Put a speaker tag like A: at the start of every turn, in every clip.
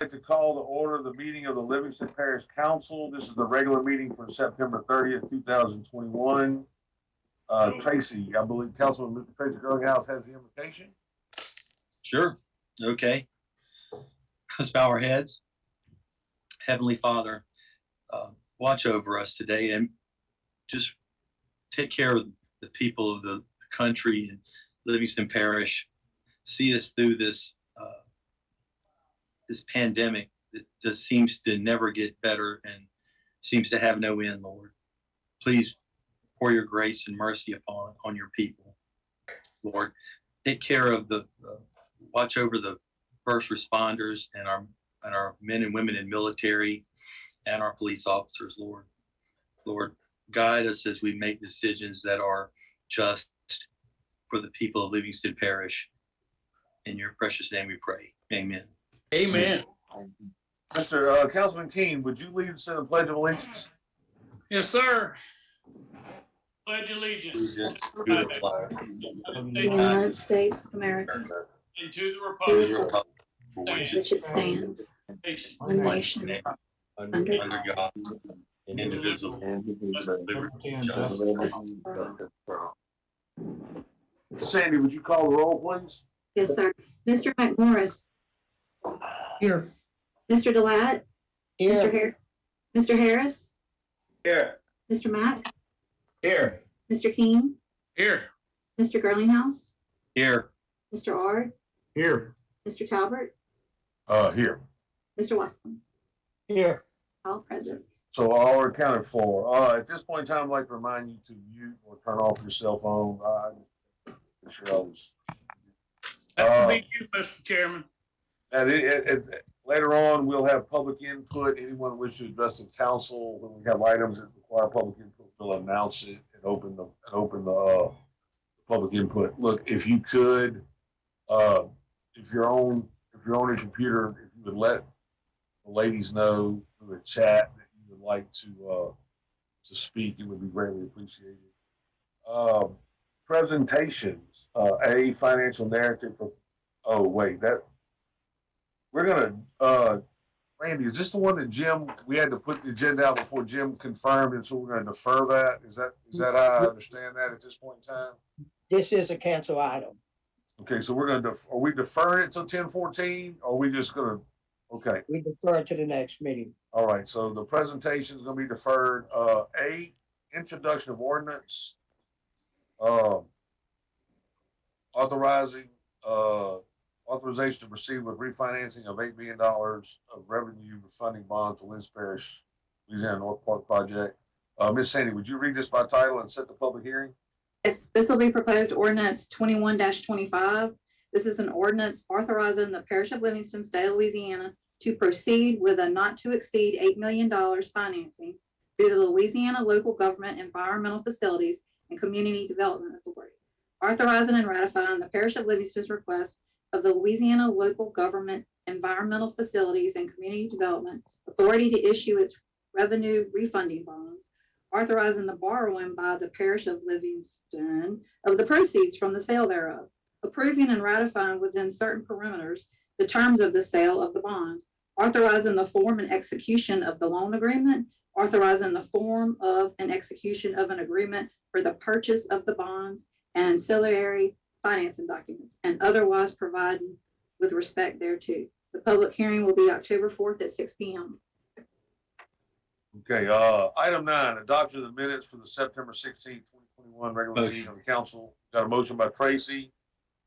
A: I'd like to call to order the meeting of the Livingston Parish Council. This is the regular meeting for September 30th, 2021. Tracy, I believe Councilman Mr. Tracy Girlinghouse has the invitation.
B: Sure. Okay. Let's bow our heads. Heavenly Father, watch over us today and just take care of the people of the country and Livingston Parish. See us through this this pandemic that just seems to never get better and seems to have no end, Lord. Please pour your grace and mercy on your people, Lord. Take care of watch over the first responders and our men and women in military and our police officers, Lord. Lord, guide us as we make decisions that are just for the people of Livingston Parish. In your precious name we pray. Amen.
C: Amen.
A: Mr. Councilman Keene, would you lead us in the Pledge of Allegiance?
C: Yes, sir. Pledge allegiance
B: To
C: to
B: the flag
D: The United States of America,
C: and to the
D: to
C: republic
D: the republic
B: for
D: for
B: which
D: which it stands, one nation,
B: under God, indivisible, liberty and justice.
A: Sandy, would you call the roll, please?
E: Yes, sir. Mr. McMorris.
C: Here.
E: Mr. Delat. Mr. Harris.
C: Here.
E: Mr. Mack.
C: Here.
E: Mr. King.
C: Here.
E: Mr. Girlinghouse.
B: Here.
E: Mr. Ard.
C: Here.
E: Mr. Talbert.
A: Here.
E: Mr. Weston.
C: Here.
E: All present.
A: So all are accounted for. At this point in time, I'd like to remind you to mute or turn off your cell phone. I'm sure I was.
C: That would be you, Mr. Chairman.
A: And later on, we'll have public input. Anyone wish to address the council when we have items that require public input, we'll announce it and open the public input. Look, if you could, if you're on your computer, if you would let the ladies know through a chat that you would like to speak, it would be greatly appreciated. Presentations, a financial narrative for. Oh wait, we're gonna. Randy, is this the one that Jim? We had to put the agenda out before Jim confirmed, and so we're going to defer that. Is that how I understand that at this point in time?
F: This is a cancel item.
A: Okay, so we're going to. Are we deferring it till 10:14? Or are we just going to? Okay.
F: We defer it to the next meeting.
A: All right. So the presentation is going to be deferred. Introduction of ordinance. Authorization to proceed with refinancing of $8 million of revenue funding bonds for Livingston Parish, Louisiana North Park project. Ms. Sandy, would you read this by title and set the public hearing?
E: Yes, this will be proposed ordinance 21-25. This is an ordinance authorizing the Parish of Livingston, State of Louisiana, to proceed with a not to exceed $8 million financing through the Louisiana Local Government Environmental Facilities and Community Development Authority, authorizing and ratifying the Parish of Livingston's request of the Louisiana Local Government Environmental Facilities and Community Development Authority to issue its revenue refunding bonds, authorizing the borrowing by the Parish of Livingston of the proceeds from the sale thereof, approving and ratifying within certain parameters the terms of the sale of the bonds, authorizing the form and execution of the loan agreement, authorizing the form of and execution of an agreement for the purchase of the bonds and ancillary financing documents, and otherwise providing with respect thereto. The public hearing will be October 4th at 6 p.m.
A: Okay. Item 9, adoption of the minutes for the September 16th, 2021 regular meeting of the council. Got a motion by Tracy.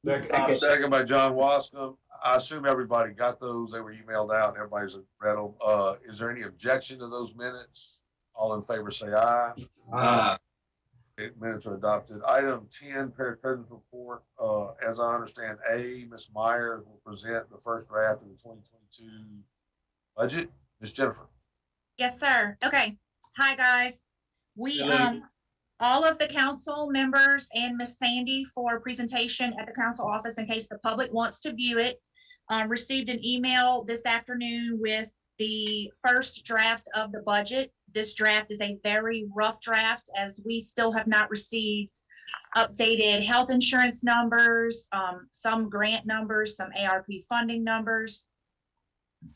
A: Second by John Wascom. I assume everybody got those. They were emailed out and everybody's read them. Is there any objection to those minutes? All in favor say aye.
B: Aye.
A: Minutes are adopted. Item 10, Parish President's Report. As I understand, Ms. Myers will present the first draft of the 2022 budget. Ms. Jennifer.
G: Yes, sir. Okay. Hi, guys. We, all of the council members and Miss Sandy for presentation at the council office in case the public wants to view it, received an email this afternoon with the first draft of the budget. This draft is a very rough draft as we still have not received updated health insurance numbers, some grant numbers, some ARP funding numbers.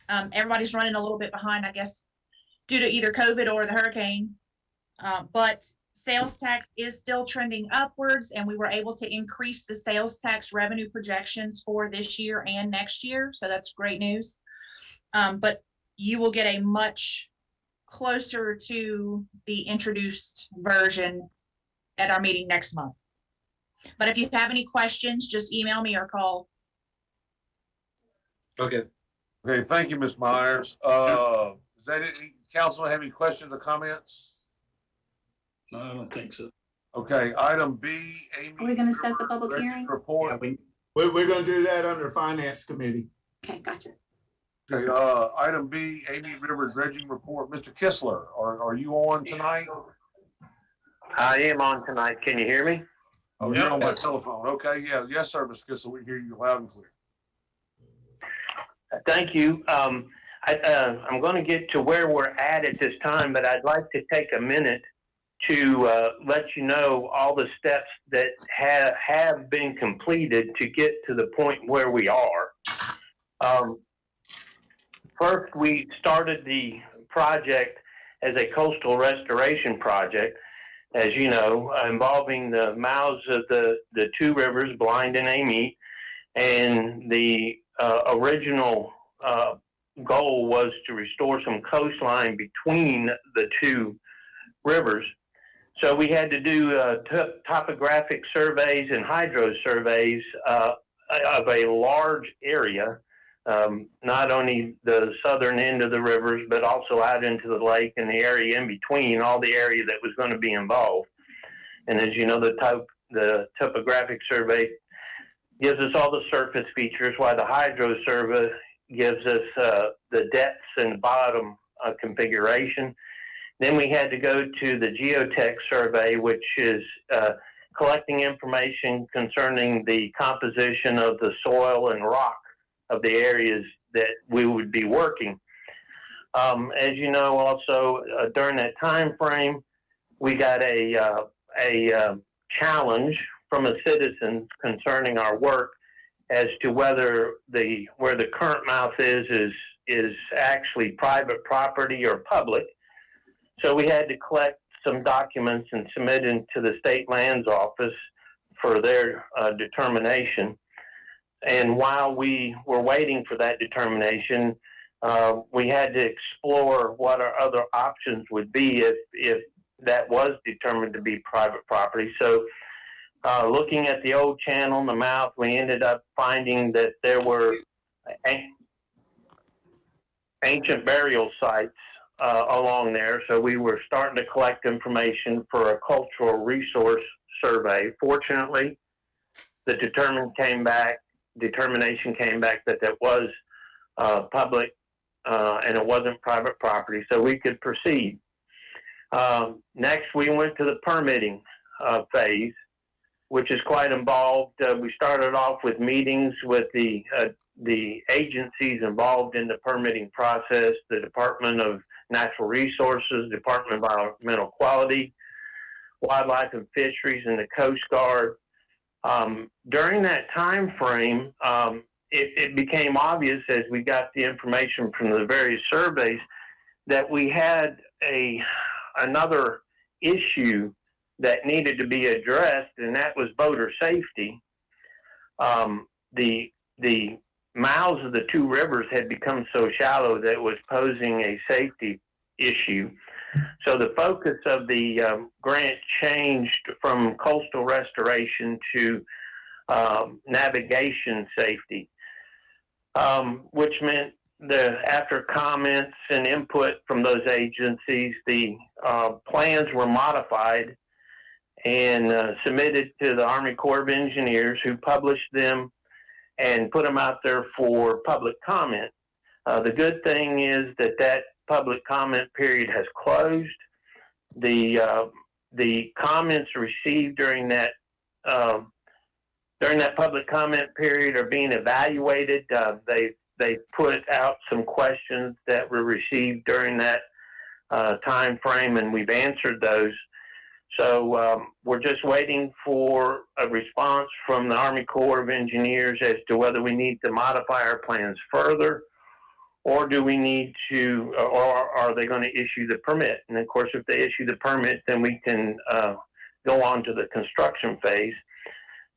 G: Everybody's running a little bit behind, I guess, due to either COVID or the hurricane. But sales tax is still trending upwards, and we were able to increase the sales tax revenue projections for this year and next year. So that's great news. But you will get a much closer to the introduced version at our meeting next month. But if you have any questions, just email me or call.
B: Okay.
A: Okay, thank you, Ms. Myers. Is that it? Council have any questions or comments?
C: No, I don't think so.
A: Okay, item B, Amy.
E: Are we gonna set the public
A: Director's
E: hearing?
A: Report.
C: We're gonna do that under Finance Committee.
E: Okay, gotcha.
A: Okay, item B, Amy River Dredging Report. Mr. Kistler, are you on tonight?
H: I am on tonight. Can you hear me?
A: Oh, you're on my telephone. Okay, yeah, yes, sir, Mr. Kistler, we hear you loud and clear.
H: Thank you. I'm going to get to where we're at this time, but I'd like to take a minute to let you know all the steps that have been completed to get to the point where we are. First, we started the project as a coastal restoration project, as you know, involving the mouths of the two rivers, Blind and Amite, and the original goal was to restore some coastline between the two rivers. So we had to do topographic surveys and hydro surveys of a large area, not only the southern end of the rivers, but also out into the lake and the area in between, all the area that was going to be involved. And as you know, the topographic survey gives us all the surface features, while the hydro survey gives us the depths and bottom configuration. Then we had to go to the geotech survey, which is collecting information concerning the composition of the soil and rock of the areas that we would be working. As you know, also during that time frame, we got a challenge from a citizen concerning our work as to whether where the current mouth is actually private property or public. So we had to collect some documents and submit them to the State Lands Office for their determination. And while we were waiting for that determination, we had to explore what our other options would be if that was determined to be private property. So looking at the old channel, the mouth, we ended up finding that there were ancient burial sites along there. So we were starting to collect information for a cultural resource survey. Fortunately, the determination came back that that was public and it wasn't private property, so we could proceed. Next, we went to the permitting phase, which is quite involved. We started off with meetings with the agencies involved in the permitting process, the Department of Natural Resources, Department of Environmental Quality, Wildlife and Fisheries, and the Coast Guard. During that time frame, it became obvious as we got the information from the various surveys that we had another issue that needed to be addressed, and that was boater safety. The mouths of the two rivers had become so shallow that it was posing a safety issue. So the focus of the grant changed from coastal restoration to navigation safety, which meant after comments and input from those agencies, the plans were modified and submitted to the Army Corps of Engineers, who published them and put them out there for public comment. The good thing is that public comment period has closed. The comments received during that public comment period are being evaluated. They put out some questions that were received during that time frame, and we've answered those. So we're just waiting for a response from the Army Corps of Engineers as to whether we need to modify our plans further or do we need to, or are they going to issue the permit? And of course, if they issue the permit, then we can go on to the construction phase.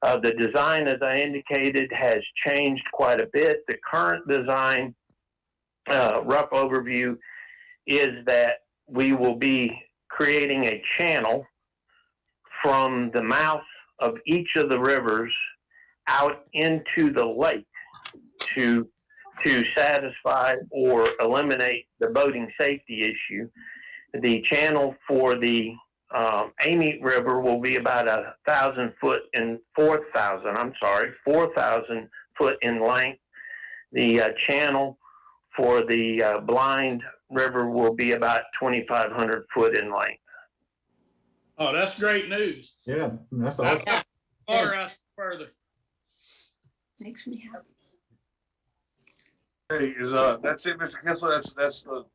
H: The design, as I indicated, has changed quite a bit. The current design, rough overview, is that we will be creating a channel from the mouth of each of the rivers out into the lake to satisfy or eliminate the boating safety issue. The channel for the Amite River will be about 4,000 foot in length. The channel for the Blind River will be about 2,500 foot in length.
I: Oh, that's great news.
C: Yeah, that's
I: That's
C: awesome.
I: far out further.
D: Makes me happy.
A: Hey, that's it, Mr. Kessler?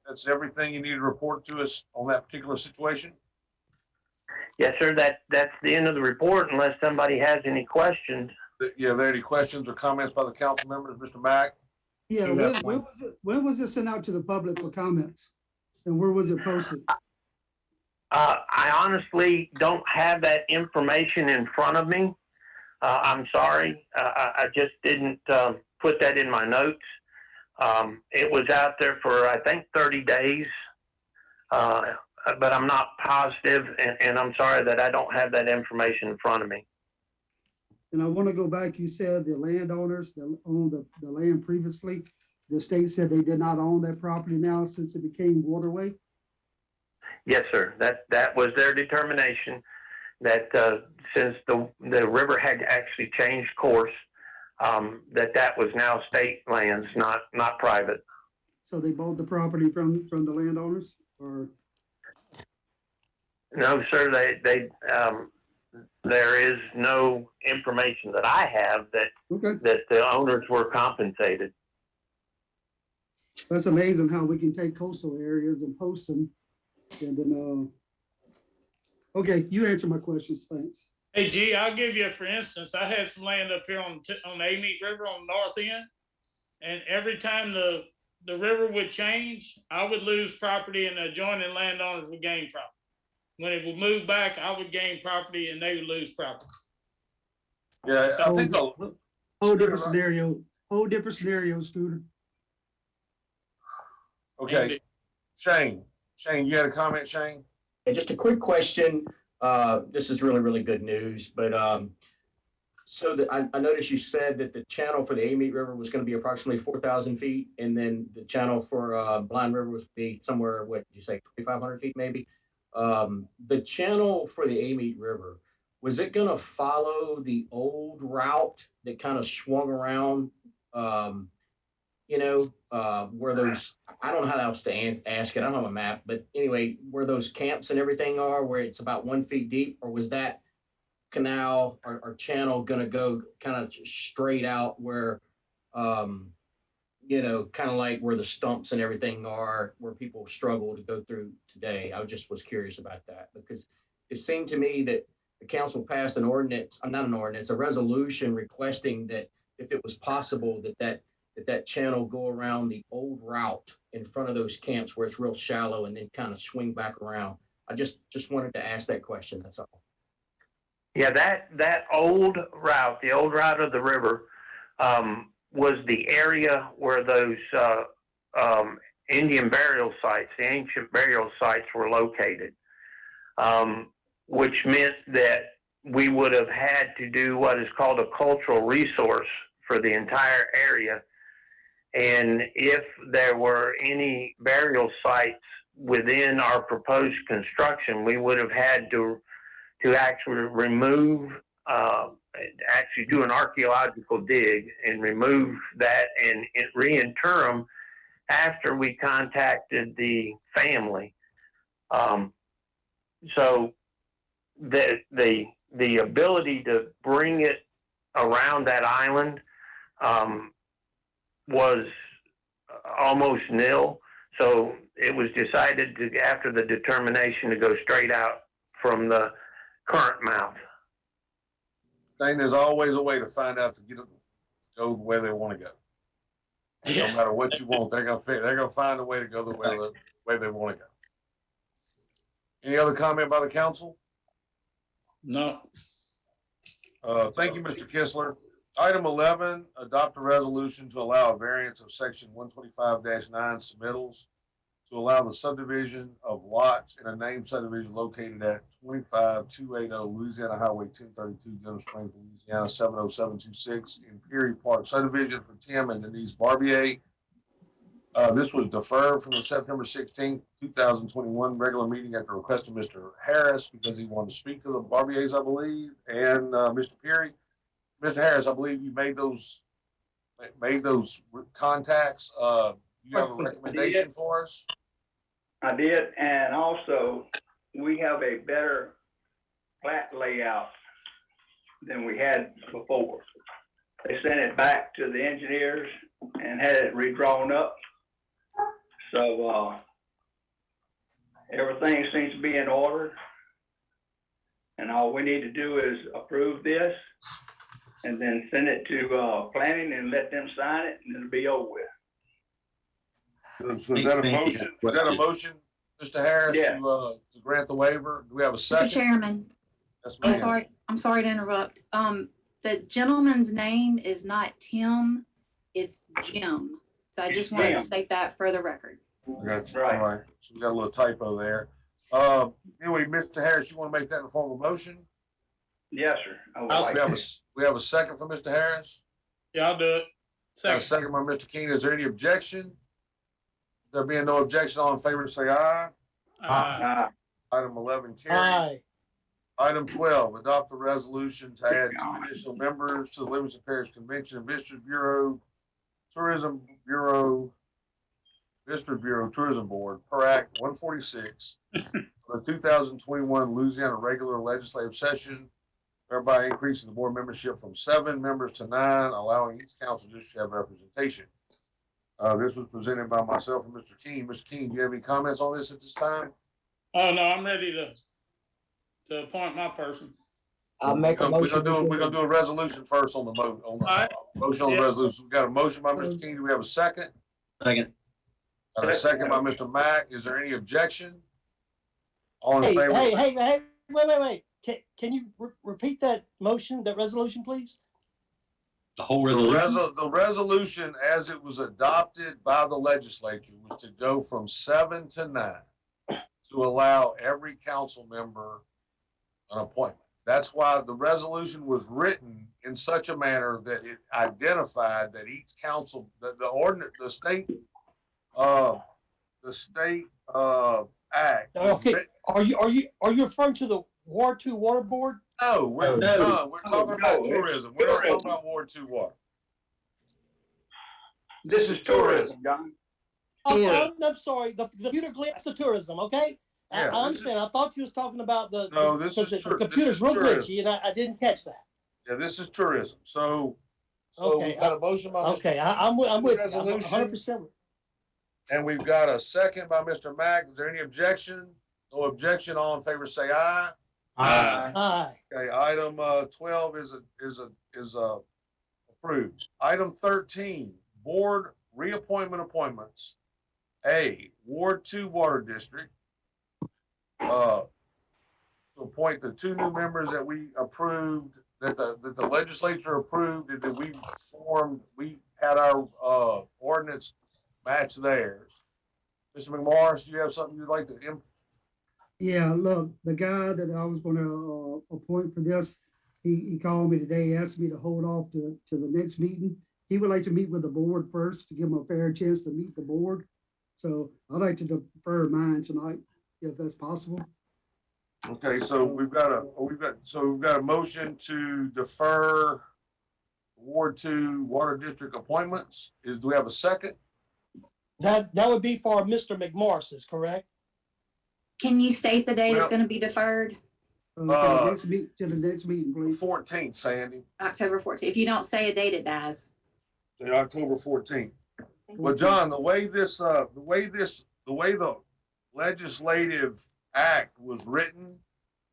A: That's everything you need to report to us on that particular situation?
H: Yes, sir. That's the end of the report, unless somebody has any questions.
A: Yeah, are there any questions or comments by the council members? Mr. Mack?
J: Yeah,
C: You have one.
J: when was it sent out to the public for comments? And where was it posted?
H: I honestly don't have that information in front of me. I'm sorry. I just didn't put that in my notes. It was out there for, I think, 30 days, but I'm not positive, and I'm sorry that I don't have that information in front of me.
J: And I want to go back, you said the landowners that owned the land previously, the state said they did not own that property now since it became waterway?
H: Yes, sir. That was their determination, that since the river had actually changed course, that was now state lands, not private.
J: So they bought the property from the landowners, or?
H: No, sir. There is no information that I have
J: Okay,
H: that the owners were compensated.
J: that's amazing how we can take coastal areas and post them. And then, okay, you answered my questions, thanks.
I: Hey, G, I'll give you, for instance, I had some land up here on the Amite River on the north end. And every time the river would change, I would lose property and the adjoining landowners would gain property. When it would move back, I would gain property and they would lose property.
A: Yeah, I think
J: Whole different scenario, Scooter.
A: okay. Shane, you had a comment, Shane?
K: And just a quick question. This is really, really good news, but I noticed you said that the channel for the Amite River was going to be approximately 4,000 feet, and then the channel for Blind River was be somewhere, what did you say, 2,500 feet maybe? The channel for the Amite River, was it going to follow the old route that kind of swung around, where those, I don't know how else to ask it, I don't have a map, but anyway, where those camps and everything are, where it's about 1 feet deep, or was that canal or channel going to go kind of straight out where, kind of like where the stumps and everything are, where people struggle to go through today? I was curious about that, because it seemed to me that the council passed a resolution requesting that if it was possible that channel go around the old route in front of those camps where it's real shallow and then kind of swing back around. I just wanted to ask that question, that's all.
H: Yeah, that old route, the old route of the river, was the area where those Indian burial sites, the ancient burial sites, were located, which meant that we would have had to do what is called a cultural resource for the entire area. And if there were any burial sites within our proposed construction, we would have had to actually remove, actually do an archaeological dig and remove that and reinter them after we contacted the family. So the ability to bring it around that island was almost nil. So it was decided to, after the determination, to go straight out from the current mouth.
A: Shane, there's always a way to find out to get them to go where they want to go. No matter what you want, they're gonna find a way to go the way they want to go. Any other comment by the council?
I: No.
A: Thank you, Mr. Kistler. Item 11, adopt a resolution to allow a variance of section 125-9 submittals to allow the subdivision of lots in a named subdivision located at 25280 Louisiana Highway 1032, Denham Springs, Louisiana 70726 in Peary Park subdivision for Tim and Denise Barbier. This was deferred from the September 16th, 2021 regular meeting at the request of Mr. Harris because he wanted to speak to the Barbiers, I believe, and Mr. Peary. Mr. Harris, I believe you made those contacts. You have a recommendation for us?
L: I did, and also we have a better plat layout than we had before. They sent it back to the engineers and had it redrawn up. So everything seems to be in order. And all we need to do is approve this and then send it to planning and let them sign it, and it'll be over with.
A: So is that a motion? Is that a motion, Mr. Harris,
L: Yeah.
A: to grant the waiver? Do we have a
E: Mr.
A: second?
E: Chairman,
A: Yes,
E: I'm
A: ma'am.
E: sorry to interrupt. The gentleman's name is not Tim, it's Jim. So I just wanted to
L: Jim.
E: state that for the record.
A: I got you.
L: Right.
A: All right. So we got a little typo there. Anyway, Mr. Harris, you want to make that in the form of a motion?
L: Yes, sir. I would
I: I'll
L: like
A: We have a second from Mr. Harris.
I: Yeah, I'll do it.
A: Got a
I: Second.
A: second by Mr. King. Is there any objection? There being no objection, all in favor, say aye. Item 11 carries.
F: Aye.
A: Item 12, adopt a resolution to add 2 additional members to the Livingston Parish Convention and Visitors Bureau, Tourism Bureau, Visitor Bureau Tourism Board per Act 146 for the 2021 Louisiana regular legislative session, thereby increasing the board membership from 7 members to 9, allowing each council district to have representation. This was presented by myself and Mr. King. Mr. King, do you have any comments on this at this time?
I: Oh, no, I'm ready to appoint my person.
F: I'll make a
A: We're
F: motion.
A: gonna do a resolution first on the motion on the
I: Yeah.
A: resolution. We got a motion by Mr. King. Do we have a second?
B: Second.
A: Got a second by Mr. Mack. Is there any objection? All in
F: Hey,
A: favor?
F: wait. Can you repeat that motion, that resolution, please?
B: The whole
A: The
B: resolution.
A: resolution as it was adopted by the legislature was to go from 7 to 9 to allow every council member an appointment. That's why the resolution was written in such a manner that it identified that each council, the ordinance, the state act. was
F: Okay,
A: writ-
F: are you referring to the Ward 2 Water Board?
A: No, we're
L: No.
A: done. We're talking about
L: No,
A: tourism. We're not talking
L: tourism.
A: about Ward 2 water.
L: This is tourism, John.
F: I'm sorry, the computer glitched the tourism, okay?
A: Yeah,
F: I
A: this is-
F: understand. I thought you was talking about
A: No, this is
F: because
A: tur-
F: the
A: this
F: computer's
A: is
F: real
A: tourism.
F: glitchy and I didn't catch that.
A: Yeah, this is tourism. So
F: Okay,
A: we've got a motion by Mr.
F: Okay, I'm with you. I'm
A: Resolution.
F: 100%.
A: And we've got a second by Mr. Mack. Is there any objection? No objection. All in favor, say aye.
F: Aye.
A: Okay, item 12 is approved. Item 13, board reappointment appointments. A, Ward 2 Water District. To appoint the 2 new members that we approved, that the legislature approved, and that we had our ordinance match theirs. Mr. McMorris, do you have something you'd like to?
J: Yeah, look, the guy that I was gonna appoint for this, he called me today, asked me to hold off to the next meeting. He would like to meet with the board first to give him a fair chance to meet the board. So I'd like to defer mine tonight, if that's possible.
A: Okay, so we've got a motion to defer Ward 2 Water District appointments. Do we have a second?
F: That would be for Mr. McMorris's, correct?
E: Can you state the date it's
A: Well-
E: gonna be deferred?
J: To the next meeting, please.
A: 14th, Sandy.
E: October 14th. If you don't say a date, it dies.
A: October 14th. Well, John, the way the legislative act was written,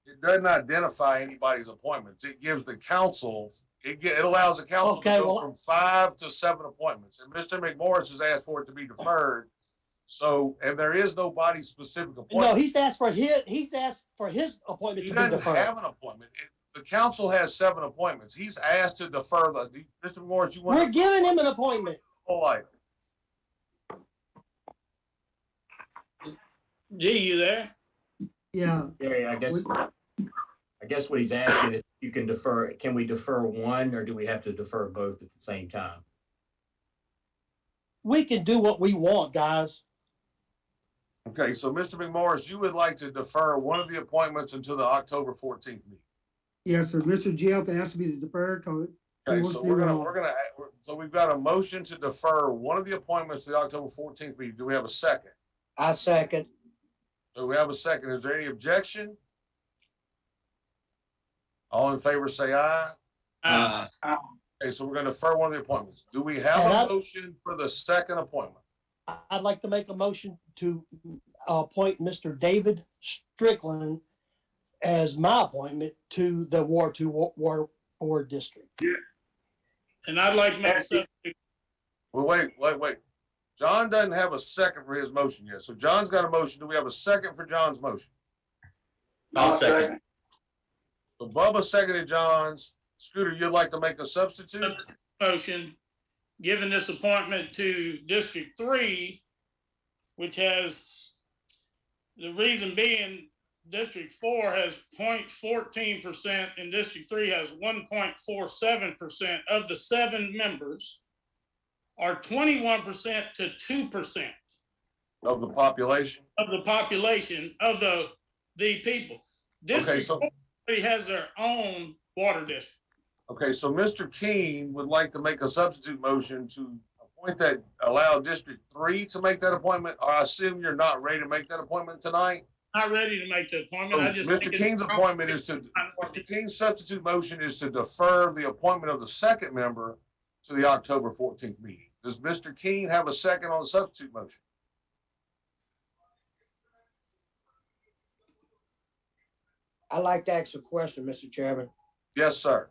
A: it doesn't identify anybody's appointments. It gives the council it allows the council to
F: Okay,
A: go
F: well-
A: from 5 to 7 appointments. And Mr. McMorris has asked for it to be deferred. So, and there is no body specific
F: No,
A: appointment.
F: he's asked for his appointment
A: He
F: to be
A: doesn't
F: deferred.
A: have an appointment. The council has 7 appointments. He's asked to defer Mr. McMorris, you want?
F: We're giving him an appointment.
A: Whole item.
I: G, you there?
J: Yeah,
K: Yeah, I guess what he's asking is you can defer, can we defer one or do we have to defer both at the same time?
F: We can do what we want, guys.
A: Okay, so Mr. McMorris, you would like to defer one of the appointments until the October 14th meeting.
J: yes, sir. Mr. Jeff asked me to defer. 'Cause he
A: Okay,
J: wants
A: so
J: to,
A: so we've got a motion to defer one of the appointments to the October 14th meeting. Do we have a second?
F: I second.
A: So we have a second. Is there any objection? All in favor, say aye. Okay, so we're going to defer one of the appointments. Do we have
F: And
A: a
F: I-
A: motion for the second appointment?
F: I'd like to make a motion to appoint Mr. David Strickland as my appointment to the Ward 2 Water Board District.
I: And I'd like to make a substitute.
A: Well, wait. John doesn't have a second for his motion yet. So John's got a motion. Do we have a second for John's motion?
B: I'll second.
A: So Bubba seconded John's. Scooter, you'd like to make a substitute?
I: Motion, giving this appointment to District 3, which has, the reason being, District 4 has 0.14% and District 3 has 1.47% of the 7 members are 21% to 2%
A: Of the population?
I: of the population of the people. District
A: so-
I: 4 has their own water district.
A: Okay, so Mr. King would like to make a substitute motion to appoint that, allow District 3 to make that appointment. I assume you're not ready to make that appointment tonight?
I: Not ready to make the appointment.
A: So
I: I just think
A: Mr.
I: it's
A: King's appointment is to,
I: appropriate.
A: Mr. King's substitute motion is to defer the appointment of the second member to the October 14th meeting. Does Mr. King have a second on the substitute motion?
M: I'd like to ask a question, Mr. Chairman.
A: Yes, sir.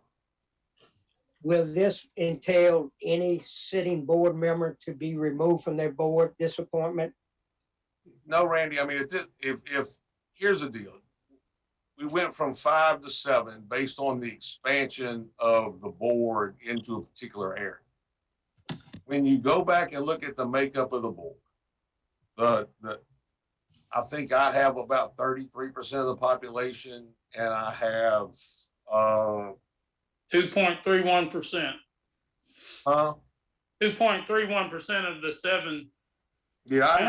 M: Will this entail any sitting board member to be removed from their board disappointment?
A: No, Randy, I mean, if here's the deal. We went from 5 to 7 based on the expansion of the board into a particular area. When you go back and look at the makeup of the board, I think I have about 33% of the population, and I have
I: 2.31%. 2.31% of the 7.
A: Yeah, I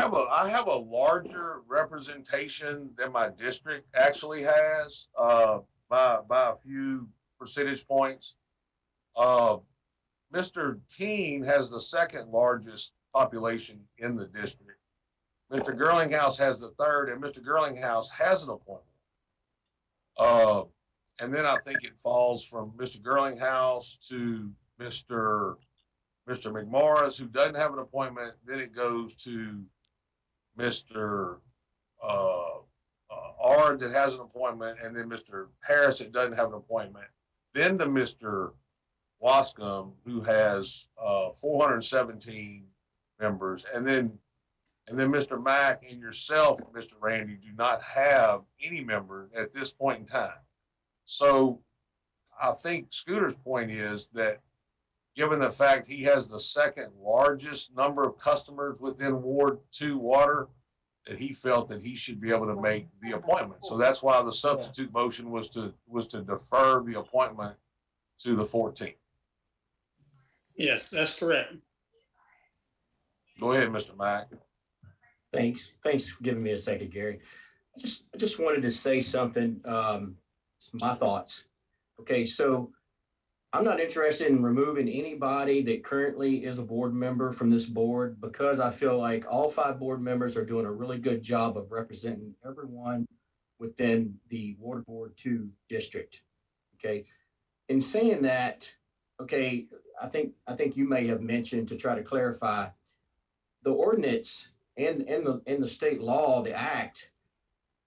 A: have a larger representation than my district actually has, by a few percentage points. Mr. Keene has the second largest population in the district. Mr. Girlinghouse has the third, and Mr. Girlinghouse has an appointment. And then I think it falls from Mr. Girlinghouse to Mr. McMorris, who doesn't have an appointment. Then it goes to Mr. Ard that has an appointment, and then Mr. Parish that doesn't have an appointment. Then to Mr. Wascom, who has 417 members, and then Mr. Mack and yourself, Mr. Randy, do not have any members at this point in time. So I think Scooter's point is that given the fact he has the second largest number of customers within Ward 2 water, that he felt that he should be able to make the appointment. So that's why the substitute motion was to defer the appointment to the 14th.
I: Yes, that's correct.
A: Go ahead, Mr. Mack.
K: Thanks for giving me a second, Gary. I just wanted to say something, my thoughts. Okay, so I'm not interested in removing anybody that currently is a board member from this board because I feel like all 5 board members are doing a really good job of representing everyone within the Water Board 2 district. Okay, in saying that, okay, I think you may have mentioned, to try to clarify, the ordinance and the state law, the act,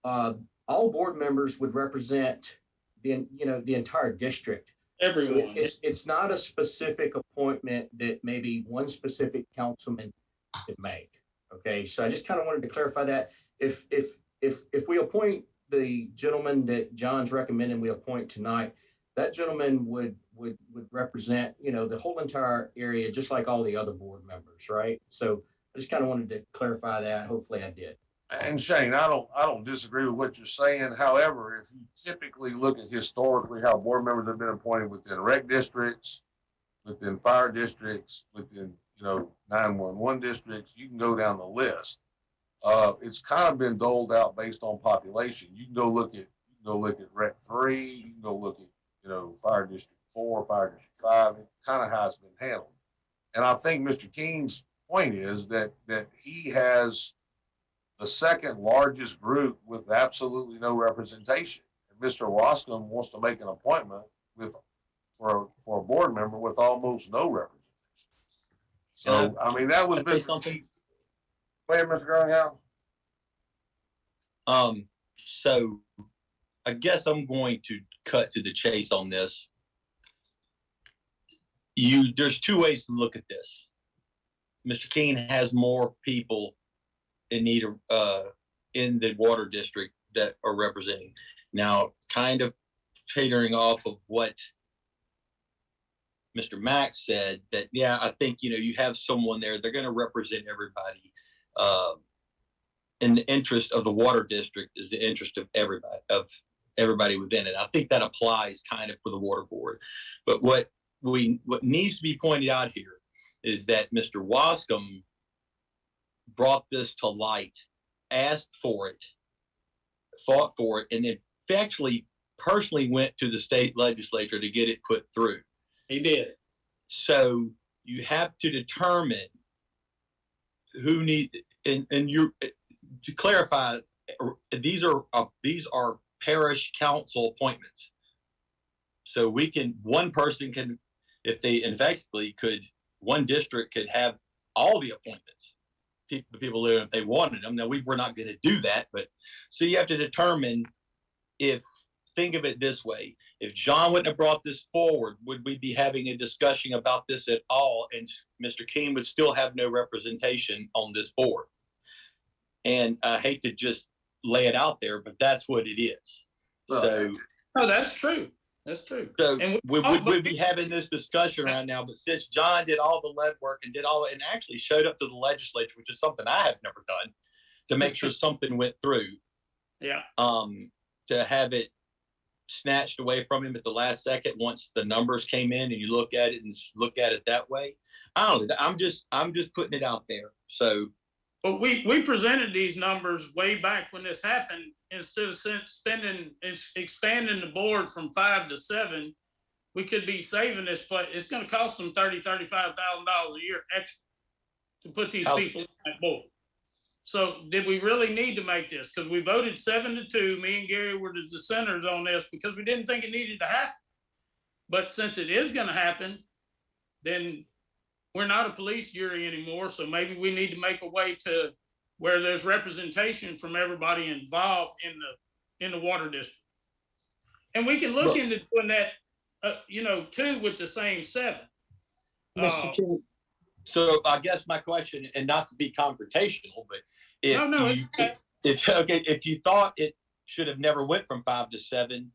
K: all board members would represent the entire district.
I: Everyone.
K: It's not a specific appointment that maybe one specific councilman could make. Okay, so I just kind of wanted to clarify that. If we appoint the gentleman that John's recommending we appoint tonight, that gentleman would represent, the whole entire area, just like all the other board members, right? So I just kind of wanted to clarify that. Hopefully I did.
A: And Shane, I don't disagree with what you're saying. However, if you typically look at historically how board members have been appointed within rec districts, within fire districts, within, 911 districts, you can go down the list. It's kind of been doled out based on population. You can go look at rec 3, you can go look at, fire district 4, fire district 5, kind of how it's been handled. And I think Mr. King's point is that he has the second largest group with absolutely no representation. And Mr. Wascom wants to make an appointment for a board member with almost no representation. So, that was Mr.
B: something.
A: Go ahead, Mr. Greenhouse.
B: So I guess I'm going to cut to the chase on this. There's two ways to look at this. Mr. King has more people in need of, in the water district that are representing. Now, kind of catering off of what Mr. Max said, that, yeah, I think, you have someone there, they're going to represent everybody. And the interest of the water district is the interest of everybody within it. I think that applies kind of for the water board. But what needs to be pointed out here is that Mr. Wascom brought this to light, asked for it, fought for it, and then actually personally went to the state legislature to get it put through.
I: He did.
B: So you have to determine who and you to clarify, these are parish council appointments. So one person can, if they effectively one district could have all the appointments. People live if they wanted them. Now we're not going to do that, but so you have to determine think of it this way. If John wouldn't have brought this forward, would we be having a discussion about this at all? And Mr. King would still have no representation on this board. And I hate to just lay it out there, but that's what it is. So,
I: no, that's true. That's true.
B: So we'd be having this discussion right now, but since John did all the lead work and and actually showed up to the legislature, which is something I have never done, to make sure something went through.
I: Yeah.
B: To have it snatched away from him at the last second once the numbers came in and you look at it that way. I don't know. I'm just putting it out there. So.
I: But we presented these numbers way back when this happened. Instead of expanding the board from 5 to 7, we could be saving this place. It's going to cost them $35,000 a year extra to put these people on that board. So did we really need to make this? Because we voted 7-2. Me and Gary were the dissenters on this because we didn't think it needed to happen. But since it is going to happen, then we're not a police jury anymore. So maybe we need to make a way to where there's representation from everybody involved in the water district. And we can look into doing that, too, with the same 7.
B: So I guess my question, and not to be confrontational, but if you thought it should have never went from 5 to 7,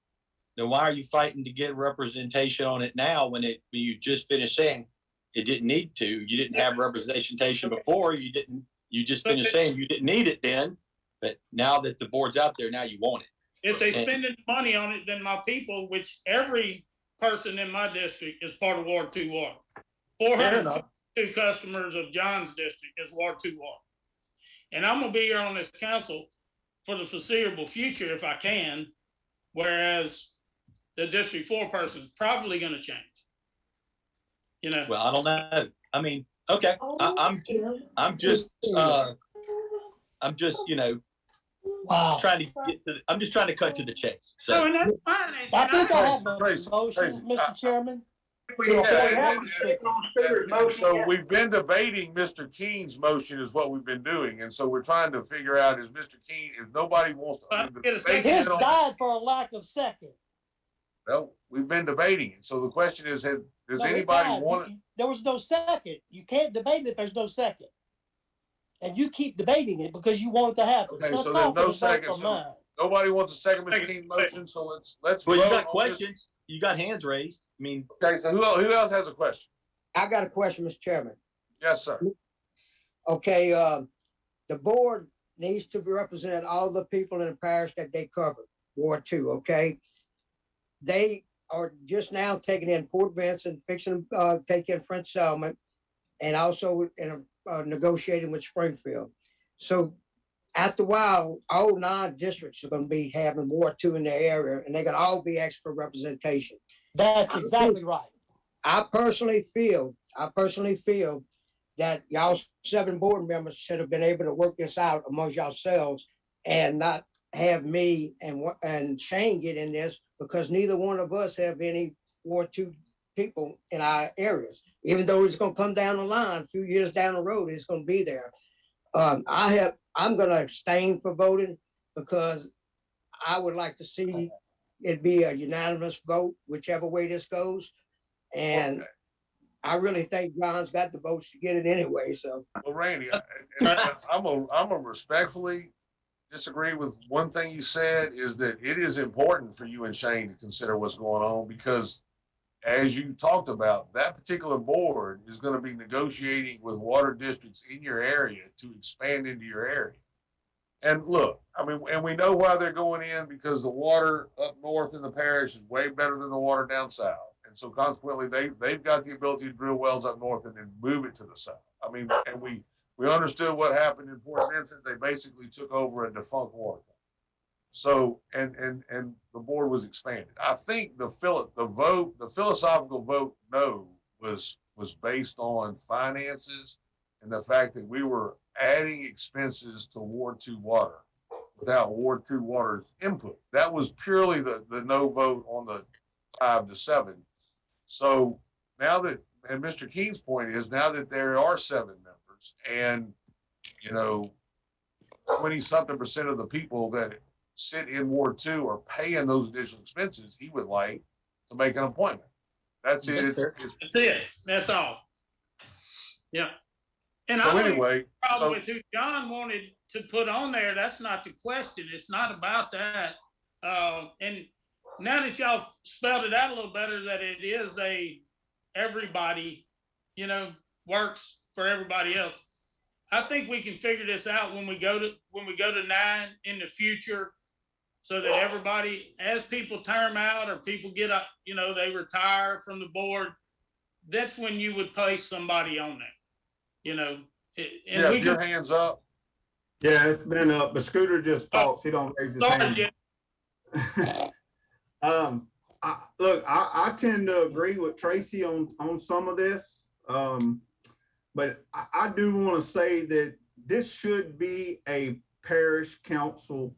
B: then why are you fighting to get representation on it now when you just finished saying it didn't need to? You didn't have representation before. You just finished saying you didn't need it then, but now that the board's out there, now you want it.
I: If they spending money on it, then my people, every person in my district is part of Ward 2 water. 402 customers of John's district is Ward 2 water. And I'm going to be here on this council for the foreseeable future if I can, whereas the District 4 person is probably going to change.
B: Well, I don't know. I mean, okay, I'm just
F: Wow.
B: I'm just trying to cut to the chase. So
I: No, and that's fine.
F: I think I have a
A: Tracy,
F: motion, Mr. Chairman.
A: So we've been debating Mr. King's motion is what we've been doing. And so we're trying to figure out if nobody wants to.
F: His died for a lack of second.
A: Well, we've been debating it. So the question is, does
F: No, it
A: anybody
F: died.
A: want to?
F: There was no second. You can't debate it if there's no second. And you keep debating it because you want it to happen.
A: Okay,
F: let's
A: so
F: call
A: there's no
F: for the vote
A: second.
F: for
A: So
F: mine.
A: nobody wants a second Mr. King motion. So let's
B: Well, you
A: vote
B: got
A: on this.
B: questions, you got hands raised. I mean,
A: Okay, so who else has a question?
M: I got a question, Mr. Chairman.
A: Yes, sir.
M: Okay, the board needs to represent all the people in the parish that they cover, Ward 2, okay? They are just now taking in Port Vincent, fixing to take in French Settlement, and also negotiating with Springfield. So after a while, all 9 districts are going to be having Ward 2 in their area, and they're going to all be asked for representation.
F: That's exactly right.
M: I personally feel that y'all 7 board members should have been able to work this out amongst yourselves and not have me and Shane get in this, because neither one of us have any Ward 2 people in our areas. Even though it's going to come down the line, a few years down the road, it's going to be there. I'm going to abstain for voting because I would like to see it be a unanimous vote, whichever way this goes. And
A: Okay.
M: I really think John's got the votes to get it anyway. So,
A: Well, Randy, I'm a respectfully disagree with one thing you said, is that it is important for you and Shane to consider what's going on, because as you talked about, that particular board is going to be negotiating with water districts in your area to expand into your area. And look, I mean, and we know why they're going in, because the water up north in the parish is way better than the water down south. And so consequently, they've got the ability to drill wells up north and then move it to the south. I mean, and we understood what happened in Port Vincent. They basically took over a defunct water company. So, and the board was expanded. I think the philosophical vote no was based on finances and the fact that we were adding expenses to Ward 2 water without Ward 2 water's input. That was purely the no vote on the 5-7. So now that, and Mr. King's point is, now that there are 7 members and, 20-something% of the people that sit in Ward 2 are paying those additional expenses, he would like to make an appointment. That's it.
I: That's it. That's all. Yeah. And
A: So
I: I don't have
A: anyway,
I: a problem with who John wanted to put on there. That's not the question. It's not about that. And now that y'all spelled it out a little better, that it is everybody, works for everybody else. I think we can figure this out when we go to 9 in the future, so that everybody, as people term out or people get up, they retire from the board, that's when you would place somebody on there, and
A: Jeff, your hands up.
C: Yeah, it's been up, but Scooter just talks. He don't raise his hand. I tend to agree with Tracy on some of this. But I do want to say that this should be a parish council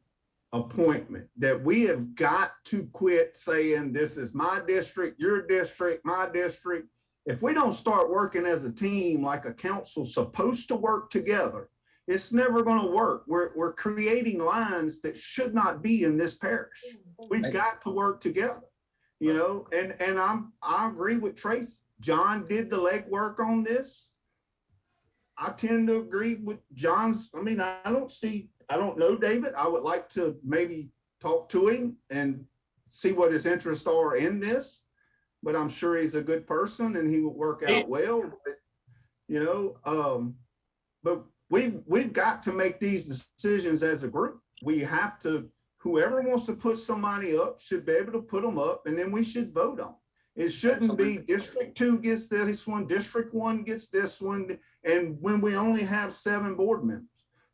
C: appointment, that we have got to quit saying this is my district, your district, my district. If we don't start working as a team like a council supposed to work together, it's never going to work. We're creating lines that should not be in this parish. We've got to work together, and I agree with Tracy. John did the legwork on this. I tend to agree with John's. I mean, I don't know David. I would like to maybe talk to him and see what his interests are in this, but I'm sure he's a good person and he will work out well. But we've got to make these decisions as a group. We have to, whoever wants to put somebody up should be able to put them up, and then we should vote on it. It shouldn't be District 2 gets this one, District 1 gets this one, and when we only have 7 board members.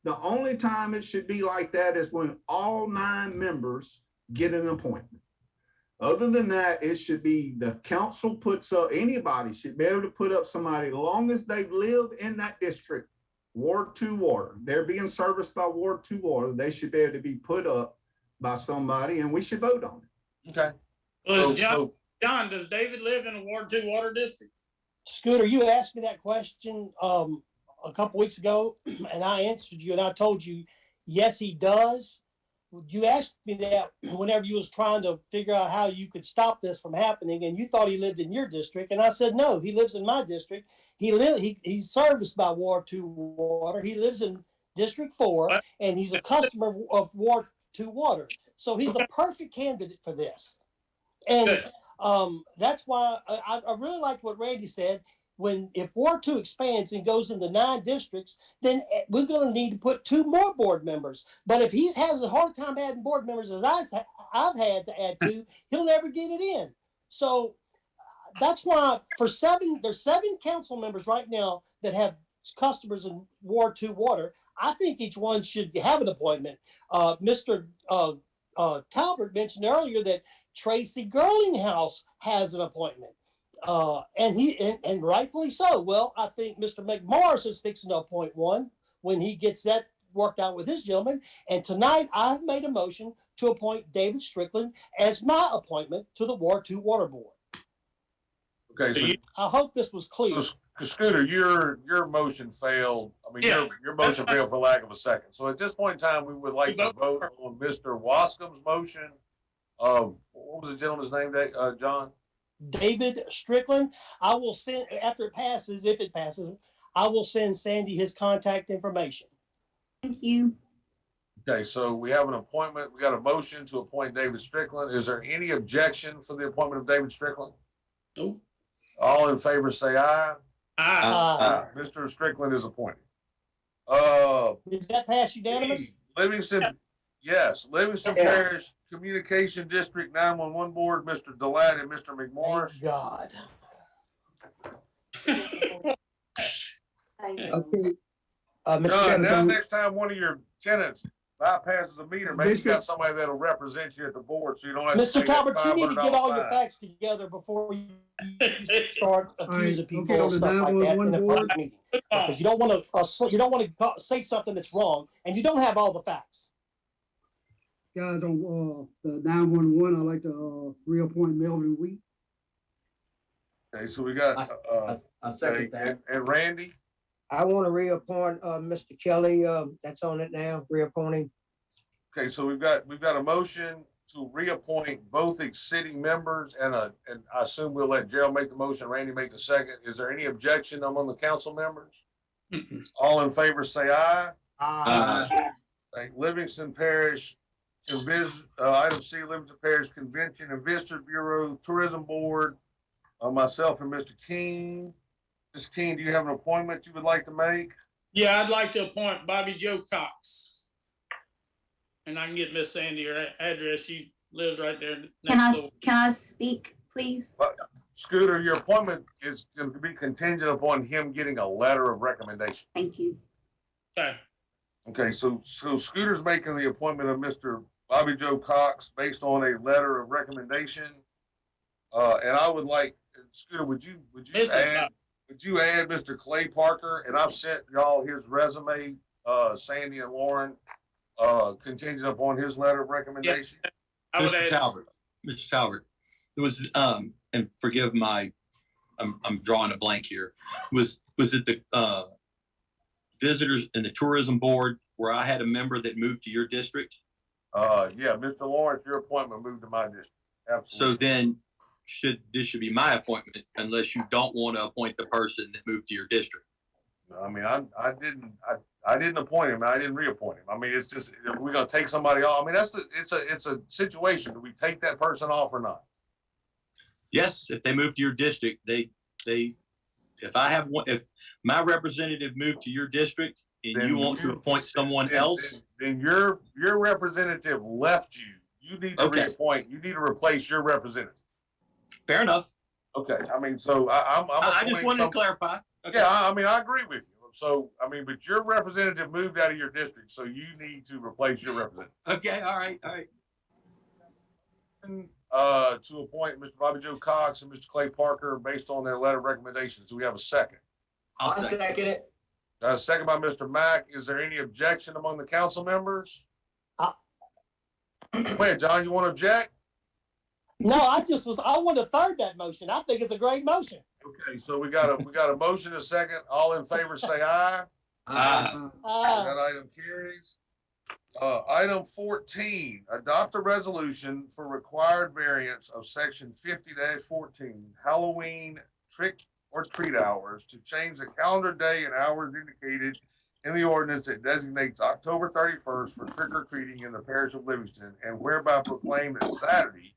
C: The only time it should be like that is when all 9 members get an appointment. Other than that, it should be the council puts up, anybody should be able to put up somebody as long as they live in that district, Ward 2 water. They're being serviced by Ward 2 water. They should be able to be put up by somebody, and we should vote on it.
A: Okay.
I: Well, John, does David live in a Ward 2 water district?
F: Scooter, you asked me that question a couple weeks ago, and I answered you, and I told you, yes, he does. you asked me that whenever you was trying to figure out how you could stop this from happening, and you thought he lived in your district, and I said, no, he lives in my district. He's serviced by Ward 2 water. He lives in District 4, and he's a customer of Ward 2 water. So he's the perfect candidate for this. And
I: Good.
F: that's why I really liked what Randy said. If Ward 2 expands and goes into 9 districts, then we're going to need to put 2 more board members. But if he has a hard time adding board members as I've had to add 2, he'll never get it in. So that's why there's 7 council members right now that have customers in Ward 2 water. I think each one should have an appointment. Mr. Talbert mentioned earlier that Tracy Girlinghouse has an appointment. And rightfully so. Well, I think Mr. McMorris is fixing to appoint one when he gets that worked out with his gentleman. And tonight I've made a motion to appoint David Strickland as my appointment to the Ward 2 Water Board.
A: Okay, so
F: I hope this was clear.
A: Scooter, your motion failed. I mean,
I: Yeah,
A: your motion
I: that's
A: failed for lack of a second. So at this point in time, we would like to vote on Mr. Wascom's motion of, what was the gentleman's name, John?
F: David Strickland. I will send, after it passes, if it passes, I will send Sandy his contact information.
E: Thank you.
A: Okay, so we have an appointment. We got a motion to appoint David Strickland. Is there any objection for the appointment of David Strickland?
I: Nope.
A: All in favor, say aye.
I: Ah,
A: Mr. Strickland is appointed.
F: Did that pass unanimous?
A: Livingston, yes, Livingston
L: Yeah.
A: Parish Communication District 911 Board, Mr. Delat and Mr. McMorris.
F: Thank God.
D: Thank you.
M: Okay. Mr.
A: John,
M: Chairman,
A: now
M: so-
A: next time one of your tenants bypasses a meter, maybe you got somebody that'll represent you at the board, so you don't have to
F: Mr.
A: pay that
F: Talbot, you need to get all
A: $500
F: your
A: fine.
F: facts together before you start accusing
J: okay,
F: people
J: on
F: of
J: the
F: stuff like that in
J: 911
F: a
J: board?
F: public meeting. Because you don't want to say something that's wrong, and you don't have all the facts.
J: Guys, on the 911, I'd like to reappoint Melvin Wheat.
A: Okay, so we got,
K: I second
A: okay,
K: that.
A: and Randy,
M: I want to reappoint, Mr. Kelly, that's on it now, reappointing.
A: okay, so we've got a motion to reappoint both sitting members and I assume we'll let Gerald make the motion, Randy make the second. Is there any objection among the council members? All in favor, say aye. Okay, Livingston Parish, item C, Livingston Parish Convention and Visitor Bureau Tourism Board, myself and Mr. King. Mr. King, do you have an appointment you would like to make?
I: yeah, I'd like to appoint Bobby Joe Cox. And I can get Miss Sandy her address. She lives right there next door.
E: Can I speak, please?
A: Scooter, your appointment is going to be contingent upon him getting a letter of recommendation.
E: Thank you.
I: Okay.
A: Okay, so Scooter's making the appointment of Mr. Bobby Joe Cox based on a letter of recommendation. And I would like, Scooter, would you add Mr. Clay Parker? And I've sent y'all his resume, Sandy and Lauren, contingent upon his letter of recommendation.
I: I would
B: Mr.
I: add,
B: Mr. Talbot, it was, and forgive I'm drawing a blank here. Was it the, visitors and the tourism board where I had a member that moved to your district?
A: Yeah, Mr. Lawrence, your appointment moved to my district. Absolutely.
B: So then this should be my appointment unless you don't want to appoint the person that moved to your district.
A: I mean, I didn't appoint him. I didn't reappoint him. I mean, it's just, we're gonna take somebody off. I mean, it's a situation. Do we take that person off or not?
B: Yes, if they move to your district, if my representative moved to your district and
A: Then
B: you want to appoint someone else,
A: Then your representative left you. You need to
B: Okay.
A: reappoint. You need to replace your representative.
B: fair enough.
A: Okay, I mean, so I'm
B: I just
A: appointing
B: wanted to
A: some-
B: clarify. Okay.
A: Yeah, I mean, I agree with you. So, I mean, but your representative moved out of your district, so you need to replace your representative.
B: Okay, all right.
A: To appoint Mr. Bobby Joe Cox and Mr. Clay Parker based on their letter of recommendations. Do we have a second?
K: I'll second it.
A: Second by Mr. Mack. Is there any objection among the council members? Go ahead, John, you want to object?
F: No, I want to third that motion. I think it's a great motion.
A: Okay, so we got a motion, a second. All in favor, say aye.
K: Uh,
A: That item carries. Item 14, adopt a resolution for required variance of section 50-14, Halloween trick or treat hours to change the calendar day and hours indicated in the ordinance that designates October 31st for trick or treating in the parish of Livingston, and whereby proclaim that Saturday,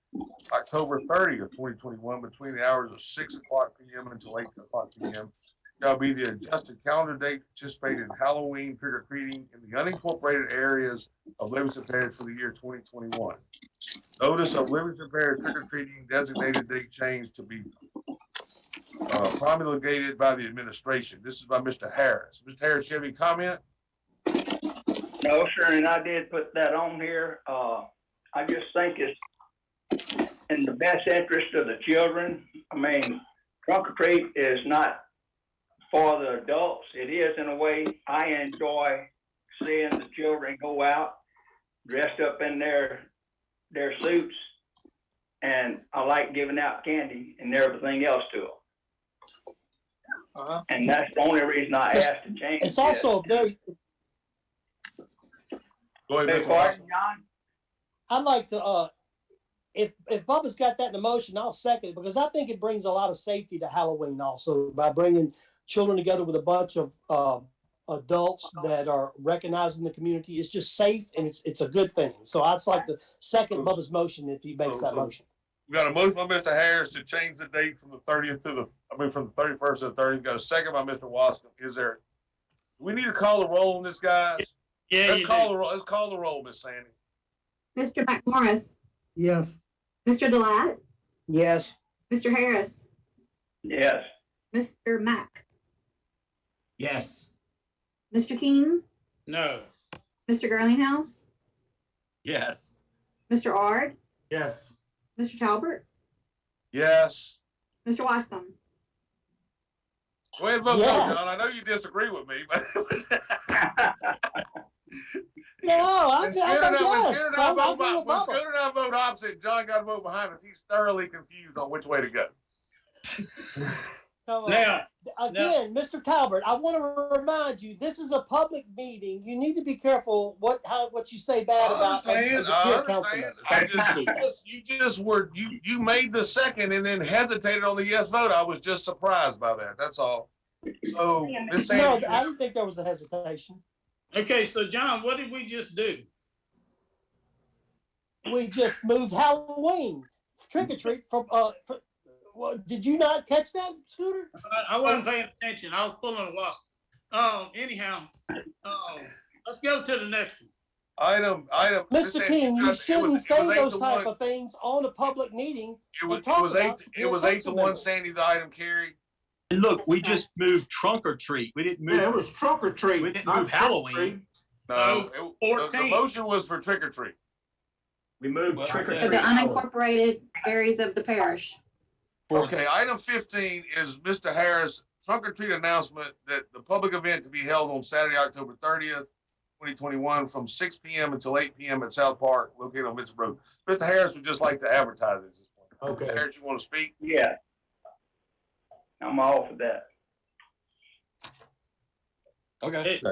A: October 30th, 2021, between the hours of 6:00 p.m. until 8:00 p.m. shall be the adjusted calendar date to participate in Halloween trick or treating in the unincorporated areas of Livingston Parish for the year 2021. Notice of Livingston Parish trick or treating designated date change to be promulgated by the administration. This is by Mr. Harris. Mr. Harris, you have any comment?
L: No, sir, and I did put that on here. I just think it's in the best interest of the children. I mean, trunk or treat is not for the adults. It is in a way. I enjoy seeing the children go out dressed up in their suits, and I like giving out candy and everything else to them. And that's the only reason I asked to change.
F: It's also a very,
A: Go ahead,
L: Beg
A: Mr.
L: pardon,
A: Watson.
L: John?
F: I'd like to, if Bubba's got that in the motion, I'll second it because I think it brings a lot of safety to Halloween also by bringing children together with a bunch of adults that are recognized in the community. It's just safe and it's a good thing. So I'd like to second Bubba's motion if he makes that motion.
A: We got a motion by Mr. Harris to change the date from the 30th to from the 31st to the 30th. We got a second by Mr. Watson. Do we need to call the roll on this, guys?
I: Yeah,
A: Let's
I: you
A: call
I: do.
A: the roll. Let's call the roll, Miss Sandy.
E: Mr. McMorris,
J: Yes.
E: Mr. Delat,
M: Yes.
E: Mr. Harris,
L: Yes.
E: Mr. Mack,
K: Yes.
E: Mr. King,
I: No.
E: Mr. Girlinghouse,
B: Yes.
E: Mr. Ard,
C: Yes.
E: Mr. Talbert,
A: Yes.
E: Mr. Wascom.
A: Go ahead and vote
F: Yes.
A: no, John. I know you disagree with me, but
F: No,
A: when Scooter and
F: I'm
A: I vote opposite, John got to vote behind us. He's thoroughly confused on which way to go.
F: Come on.
I: Now,
F: Again, Mr. Talbert, I want to remind you, this is a public meeting. You need to be careful what you say bad about.
A: I understand. You made the second and then hesitated on the yes vote. I was just surprised by that. That's all. So, Miss
F: No,
A: Sandy,
F: I didn't think there was a hesitation.
I: okay, so John, what did we just do?
F: We just moved Halloween trick or treat from well, did you not catch that, Scooter?
I: I wasn't paying attention. I was pulling a wasp. Anyhow, let's go to the next one.
A: item. Miss
F: Mr.
A: Sandy,
F: King, you shouldn't say those
A: 8-1.
F: type of things on a public meeting.
A: It was 8-1, Sandy, the item carried.
B: And look, we just moved trunk or treat. We didn't move.
C: Yeah, it was trunk or treat.
B: We didn't
C: not
B: move
C: trunk or
B: Halloween.
C: treat.
A: No, the
I: 14.
A: motion was for trick or treat.
K: We moved trick or
E: For the
K: treat.
E: unincorporated areas of the parish.
A: Okay, item 15 is Mr. Harris' trunk or treat announcement that the public event to be held on Saturday, October 30th, 2021 from 6 p.m. until 8 p.m. at South Park, located on Mitchell Road. Mr. Harris would just like to advertise at this point.
C: Okay.
A: Mr. Harris, you want to speak?
L: Yeah. I'm all for that.
B: Okay.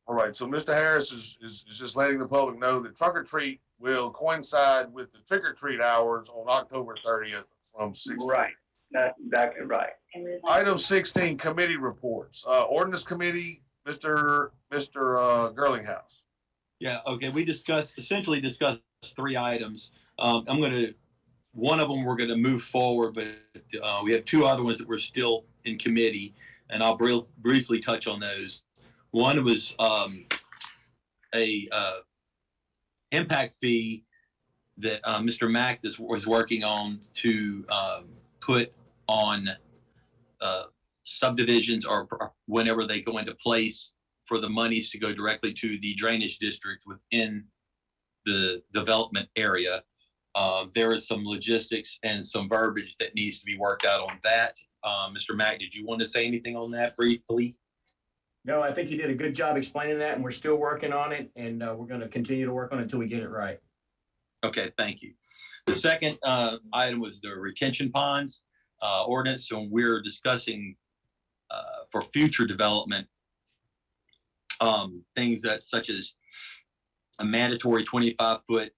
A: All right, so Mr. Harris is just letting the public know that trunk or treat will coincide with the trick or treat hours on October 30th from 6.
L: Right. That's exactly right.
A: Item 16, committee reports. Ordinance committee, Mr. Girlinghouse.
B: Yeah, okay, we essentially discussed 3 items. One of them we're gonna move forward, but we have 2 other ones that we're still in committee, and I'll briefly touch on those. One was a impact fee that Mr. Mack was working on to put on subdivisions or whenever they go into place for the monies to go directly to the drainage district within the development area. There is some logistics and some verbiage that needs to be worked out on that. Mr. Mack, did you want to say anything on that briefly?
K: No, I think you did a good job explaining that, and we're still working on it, and we're going to continue to work on it until we get it right.
B: Okay, thank you. The second item was the retention ponds ordinance, and we're discussing for future development things that such as a mandatory 25-foot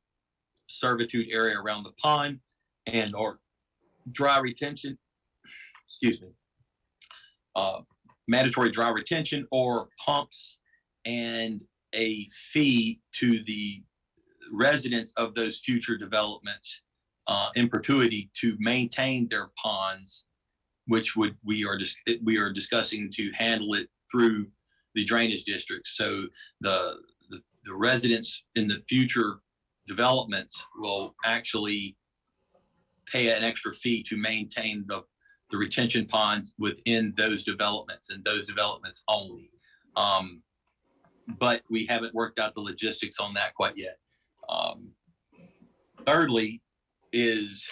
B: servitude area around the pond and or dry retention, excuse me, mandatory dry retention or pumps, and a fee to the residents of those future developments in perpetuity to maintain their ponds, which we are discussing to handle it through the drainage district. So the residents in the future developments will actually pay an extra fee to maintain the retention ponds within those developments and those developments only. But we haven't worked out the logistics on that quite yet. Thirdly is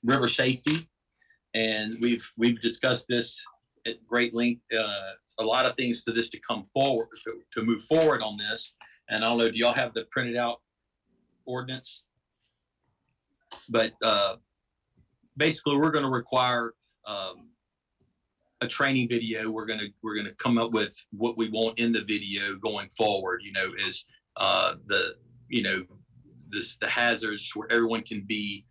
B: river safety. And we've discussed this at great length. A lot of things to this to come forward, to move forward on this. And I don't know, do y'all have the printed out ordinance? But basically, we're going to require a training video. We're going to come up with what we want in the video going forward. You know, is the hazards where everyone can be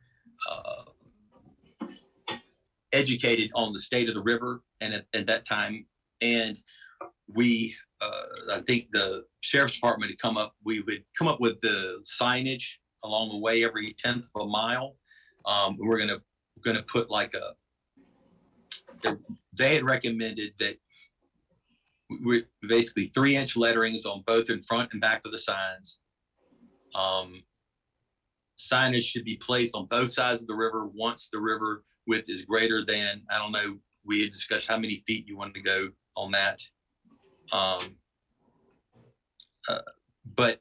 B: educated on the state of the river and at that time. And we, I think the sheriff's department we would come up with the signage along the way every 10th of a mile. We're gonna put like they had recommended that we basically 3-inch letterings on both in front and back of the signs. Signage should be placed on both sides of the river once the river width is greater than, I don't know, we had discussed how many feet you wanted to go on that. But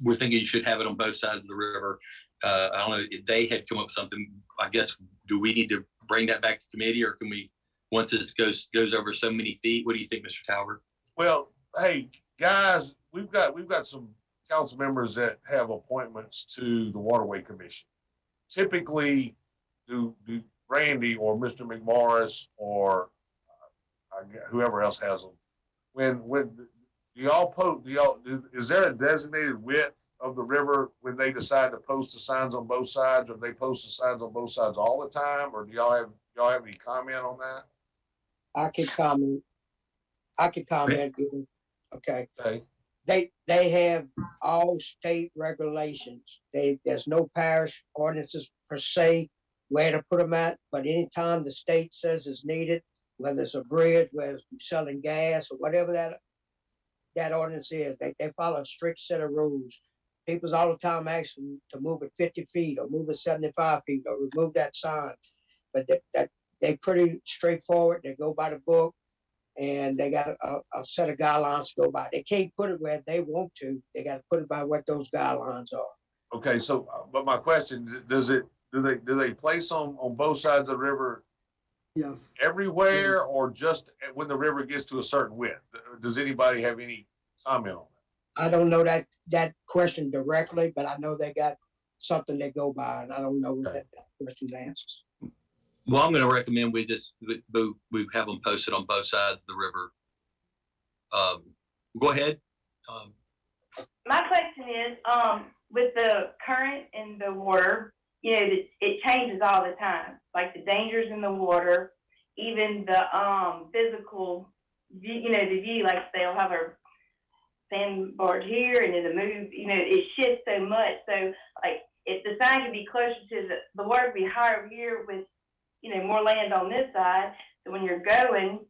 B: we're thinking you should have it on both sides of the river. I don't know if they had come up with something. I guess, do we need to bring that back to committee, or can we, once it goes over so many feet? What do you think, Mr. Talbert?
A: Well, hey, guys, we've got some council members that have appointments to the Waterway Commission. Typically, do Randy or Mr. McMorris or whoever else has them, when is there a designated width of the river when they decide to post the signs on both sides, or they post the signs on both sides all the time, or do y'all have any comment on that?
M: I can comment. Okay.
A: Okay.
M: They have all state regulations. There's no parish ordinances per se where to put them at, but anytime the state says it's needed, whether it's a bridge, whether it's selling gas or whatever that ordinance is, they follow a strict set of rules. People's all the time asking to move it 50 feet or move it 75 feet or remove that sign. But they pretty straightforward. They go by the book, and they got a set of guidelines to go by. They can't put it where they want to. They got to put it by what those guidelines are.
A: Okay, so but my question, do they place on both sides of the river
J: Yes.
A: everywhere, or just when the river gets to a certain width? Does anybody have any comment on that?
M: I don't know that question directly, but I know they got something they go by, and I don't know what that question answers.
B: Well, I'm going to recommend we have them posted on both sides of the river. Go ahead.
N: My question is, with the current in the water, you know, it changes all the time, like the dangers in the water, even the physical, you know, the view, like they'll have a sandboard here and then the move, you know, it shifts so much. So like if the sign could be closer to the water could be higher here with, you know, more land on this side. So when you're going,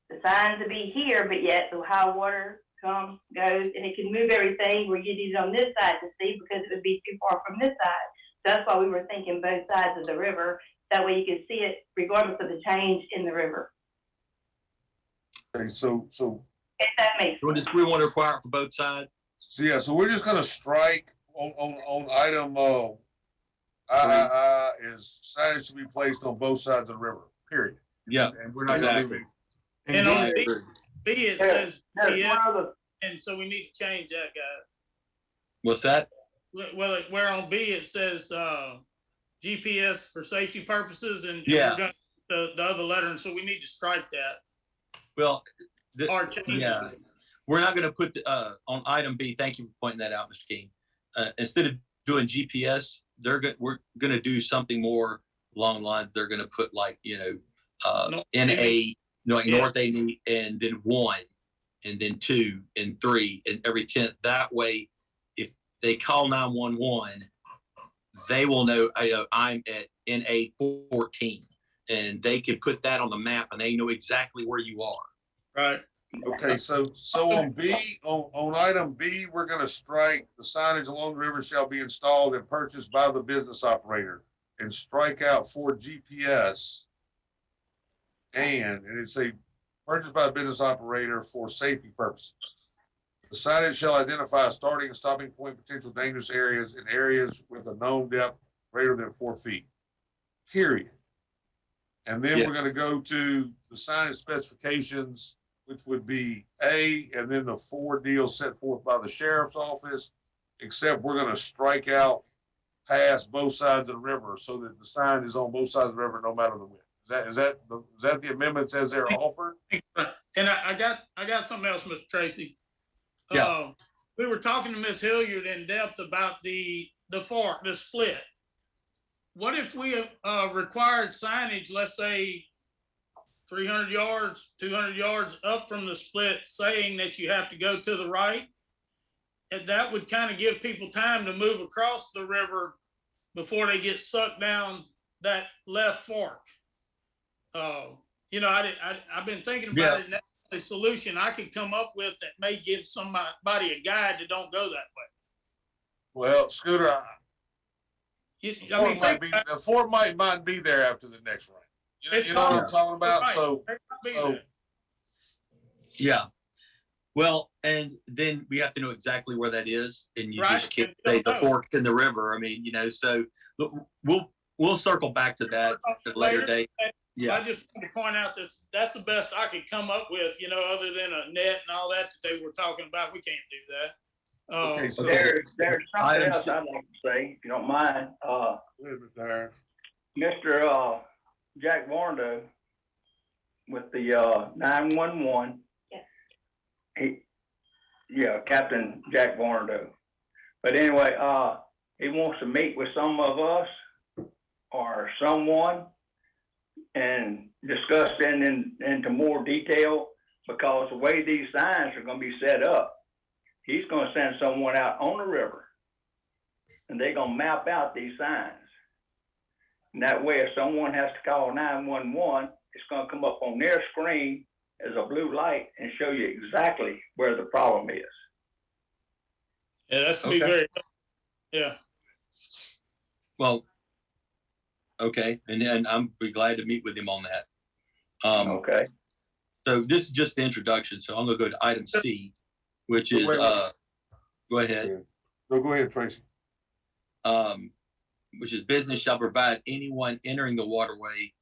N: the signs will be here, but yet the high water comes, goes, and it can move everything where you need it on this side to see, because it would be too far from this side. So that's why we were thinking both sides of the river. That way you can see it regardless of the change in the river.
A: Okay, so
N: If that makes sense.
B: We want to require it for both sides.
A: So yeah, so we're just gonna strike on item is signage to be placed on both sides of the river, period.
B: Yeah.
A: And we're not gonna do it.
I: And on B, it says,
L: One other,
I: and so we need to change that, guys.
B: What's that?
I: Well, where on B it says GPS for safety purposes, and
B: Yeah.
I: we're gonna the other letter, and so we need to strike that
B: Well,
I: or change it.
B: we're not gonna put, on item B, thank you for pointing that out, Mr. King. Instead of doing GPS, we're gonna do something more along the lines, they're gonna put like,
I: North
B: NA, like
I: Yeah.
B: North 80, and then 1, and then 2, and 3, and every 10th. That way, if they call 911, they will know I'm at NA 14, and they can put that on the map, and they know exactly where you are.
I: Right.
A: Okay, so on B, on item B, we're gonna strike the signage along the river shall be installed and purchased by the business operator, and strike out for GPS. And it's a purchased by a business operator for safety purposes. The signage shall identify a starting and stopping point, potential dangerous areas, and areas with a known depth greater than 4 feet. Period. And then we're gonna go to the signage specifications, which would be A, and then the 4 deals set forth by the sheriff's office, except we're gonna strike out past both sides of the river so that the sign is on both sides of the river no matter the width. Is that the amendments as they're offered?
I: And I got something else, Mr. Tracy.
B: Yeah.
I: We were talking to Ms. Hilliard in depth about the fork, the split. What if we required signage, let's say 300 yards, 200 yards up from the split, saying that you have to go to the right? And that would kind of give people time to move across the river before they get sucked down that left fork. I've been thinking about it, and that's the solution I could come up with that may give somebody a guide to don't go that way.
A: Well, Scooter, the fork might be there after the next rain. You know what I'm talking about?
I: Right.
A: So
B: Yeah. Well, and then we have to know exactly where that is, and you
I: Right.
B: just can't say the fork in the river. I mean, so look, we'll circle back to that at a later date. Yeah.
I: I just want to point out that that's the best I could come up with, other than a net and all that they were talking about. We can't do that.
A: Okay, so
L: There's something else I'd like to say, if you don't mind. Mr. Jack Warndo with the 911. Captain Jack Warndo. But anyway, he wants to meet with some of us or someone and discuss into more detail, because the way these signs are going to be set up, he's going to send someone out on the river and they're going to map out these signs. And that way, if someone has to call 911, it's going to come up on their screen as a blue light and show you exactly where the problem is.
I: Yeah, that's going to be great. Yeah.
B: Well, okay, and then I'm be glad to meet with him on that.
L: Okay.
B: So this is just the introduction. So I'm gonna go to item C, which is go ahead.
A: No, go ahead, Tracy.
B: Which is business shall provide anyone entering the waterway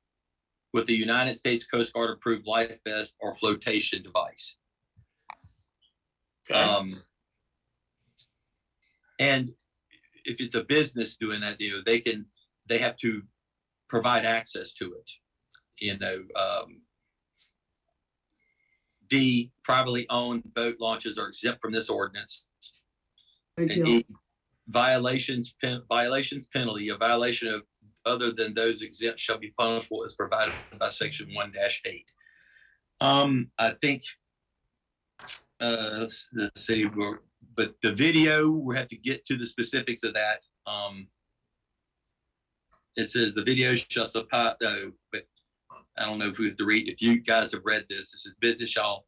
B: with a United States Coast Guard approved life vest or flotation device.
I: Okay.
B: And if it's a business doing that deal, they have to provide access to it. D, privately owned boat launches are exempt from this ordinance.
J: Thank
B: And
J: you.
B: E, violations penalty, a violation of other than those exempt shall be punishable as provided by section 1-8. I think, let's see, but the video, we have to get to the specifics of that. It says the video shall supply, but I don't know if we have to read, if you guys have read this, it says business shall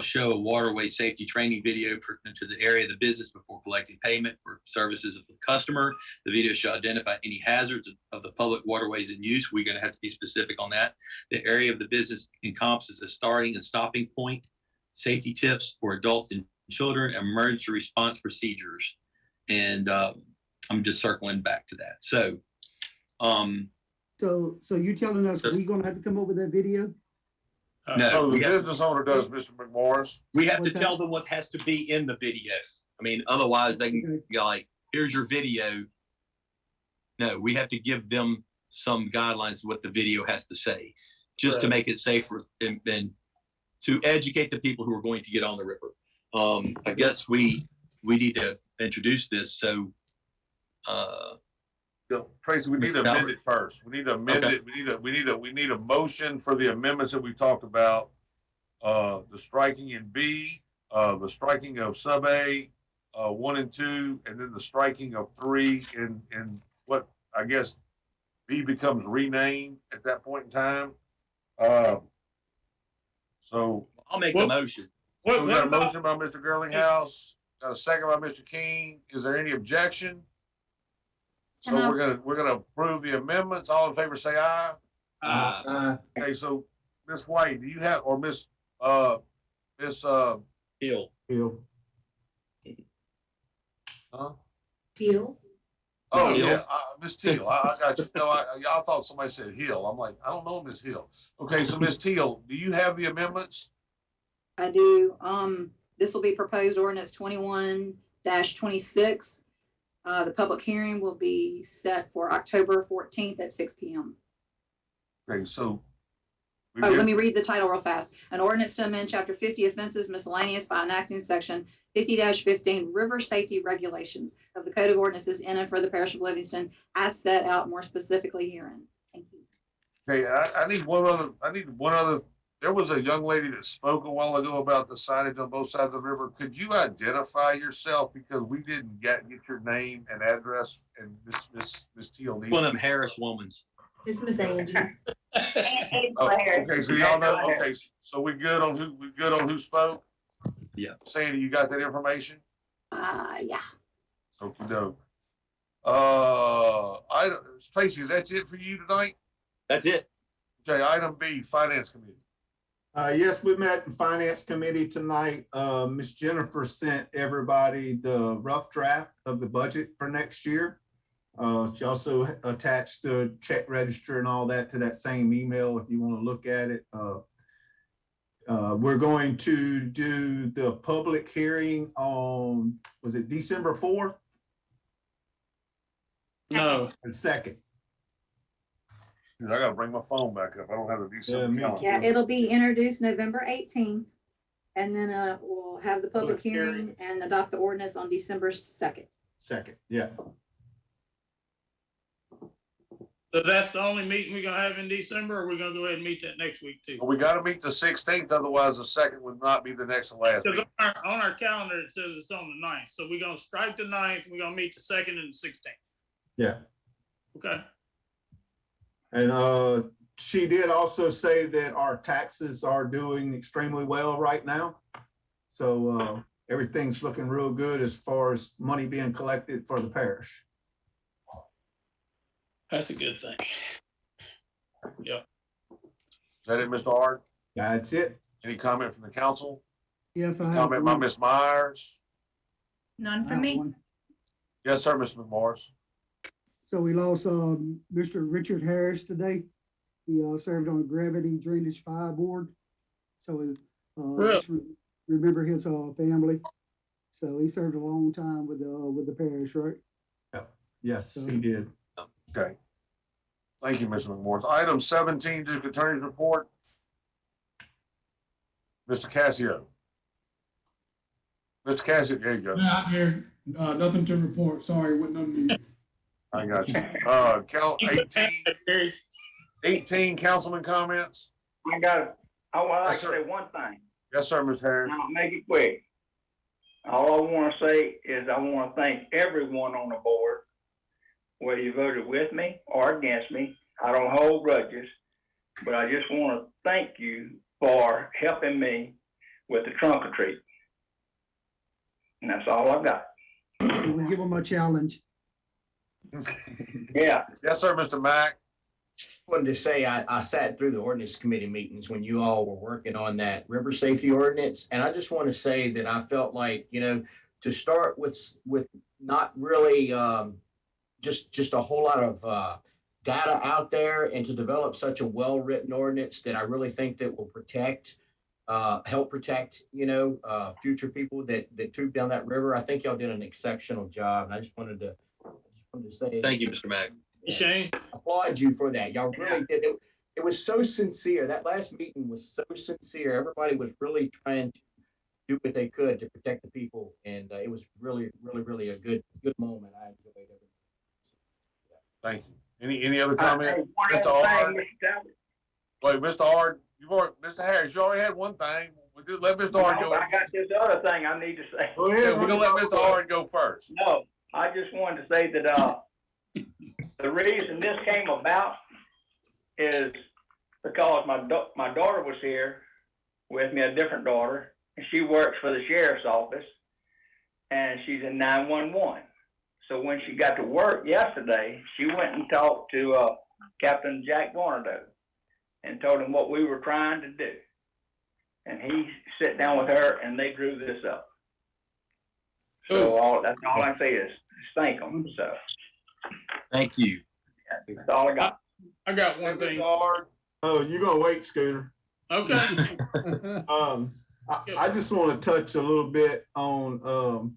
B: show a waterway safety training video pertinent to the area of the business before collecting payment for services of the customer. The video shall identify any hazards of the public waterways in use. We're going to have to be specific on that. The area of the business encompasses a starting and stopping point, safety tips for adults and children, emergency response procedures. And I'm just circling back to that. So
J: you're telling us we're gonna have to come up with that video?
B: no,
A: the business owner does, Mr. McMorris.
B: we have to
J: What's
B: tell
J: that?
B: them what has to be in the videos. I mean, otherwise they can go like, here's your video. No, we have to give them some guidelines of what the video has to say, just to make it safer and to educate the people who are going to get on the river. I guess we need to introduce this. So,
A: Tracy, we need to
B: Mr.
A: amend
B: Albert.
A: it first. We need to amend
B: Okay.
A: it. We need a motion for the amendments that we talked about. The striking in B, the striking of sub A, 1 and 2, and then the striking of 3 in what I guess B becomes renamed at that point in time. So
B: I'll make the motion.
A: so we got a motion by Mr. Girlinghouse, got a second by Mr. King. Is there any objection? So we're gonna approve the amendments. All in favor, say aye. Okay, so Ms. White, do you have, or Miss
B: Hill.
A: Huh?
D: Teal.
A: Oh,
B: Hill.
A: yeah, Miss Teal, I got you. No, I thought somebody said Hill. I'm like, I don't know Miss Hill. Okay, so Miss Teal, do you have the amendments?
E: I do. This will be proposed ordinance 21-26. The public hearing will be set for October 14th at 6 p.m.
A: Okay, so.
E: Let me read the title real fast. An ordinance to amend chapter 50 offenses miscellaneous by enacting section 50-15 river safety regulations of the Code of Ordinances in and for the Parish of Livingston as set out more specifically herein. Thank you.
A: Okay, I need one other, there was a young lady that spoke a while ago about the signage on both sides of the river. Could you identify yourself? Because we didn't get your name and address, and Miss Teal needs.
B: One of them Harris womans.
D: It's Miss Angie.
A: Okay, so y'all know, okay, so we good on who spoke?
B: Yeah.
A: Sandy, you got that information?
E: Yeah.
A: Okey doke. Tracy, is that it for you tonight?
B: That's it.
A: Okay, item B, Finance Committee.
C: Yes, we met in Finance Committee tonight. Ms. Jennifer sent everybody the rough draft of the budget for next year. She also attached the check register and all that to that same email if you want to look at it. We're going to do the public hearing on, was it December 4th?
I: No.
C: Or 2nd?
A: Dude, I gotta bring my phone back up. I don't have the December calendar.
E: Yeah, it'll be introduced November 18th. And then we'll have the public hearing and adopt the ordinance on December 2nd.
C: 2nd, yeah.
I: So that's the only meeting we're gonna have in December, or we're gonna go ahead and meet that next week too?
A: But we gotta meet the 16th, otherwise the 2nd would not be the next to last.
I: Because
A: meeting.
I: on our calendar, it says it's on the 9th, so we're gonna strike the 9th, we're gonna meet the 2nd and the 16th.
C: Yeah.
I: Okay.
C: And she did also say that our taxes are doing extremely well right now. So everything's looking real good as far as money being collected for the parish.
I: That's a good thing. Yep.
A: Is that it, Mr. Hart?
C: That's it.
A: Any comment from the council?
J: Yes, I have.
A: Comment by
J: one.
A: Ms. Myers?
G: None
J: I
G: for
J: have
G: me.
J: one.
A: Yes, sir, Mr. McMorris.
J: So we lost Mr. Richard Harris today. He served on the Gravity Drainage Fire Board. So just remember his family. So he served a long time with the parish, right?
C: Yes, he did.
A: Okay. Thank you, Mr. McMorris. Item 17, District Attorney's Report. Mr. Cassio. Mr. Cassio, there you go.
O: Not here. Nothing to report. Sorry, wasn't on mute.
A: I got you. Count 18 councilman comments.
L: I want to
A: Yes, sir.
L: say one thing.
A: Yes, sir, Mr. Harris.
L: I'll make it quick. All I want to say is I want to thank everyone on the board, whether you voted with me or against me. I don't hold grudges, but I just want to thank you for helping me with the trunk or treat. And that's all I've got.
J: We'll give him a challenge.
L: Yeah.
A: Yes, sir, Mr. Mack.
K: Wanted to say, I sat through the ordinance committee meetings when you all were working on that river safety ordinance. And I just want to say that I felt like, to start with not really just a whole lot of data out there, and to develop such a well-written ordinance that I really think that will help protect, future people that troop down that river. I think y'all did an exceptional job. And I just wanted to say.
B: Thank you, Mr. Mack.
I: Shane?
K: Applaud you for that. Y'all really did. It was so sincere. That last meeting was so sincere. Everybody was really trying do what they could to protect the people. And it was really, really, really a good moment. I enjoyed it.
A: Thank you. Any other comment?
L: Hey, one
A: Mr.
L: other
A: Ard?
L: thing, Mr. Talbot.
A: Wait, Mr. Ard, Mr. Harris, you already had one thing. We just let Mr. Ard
L: No,
A: go.
L: I got this other thing I need to say.
C: Go
A: Yeah,
C: ahead.
A: we're gonna let Mr. Ard go first.
L: No, I just wanted to say that, the reason this came about is because my daughter was here with me, a different daughter, and she works for the sheriff's office, and she's in 911. So when she got to work yesterday, she went and talked to, Captain Jack Varnado and told him what we were trying to do. And he sat down with her and they drew this up. So that's all I can say is thank them. So
B: Thank you.
L: that's all I got.
I: I got one thing.
C: Oh, you gonna wait, Scooter?
I: Okay.
C: I just want to touch a little bit on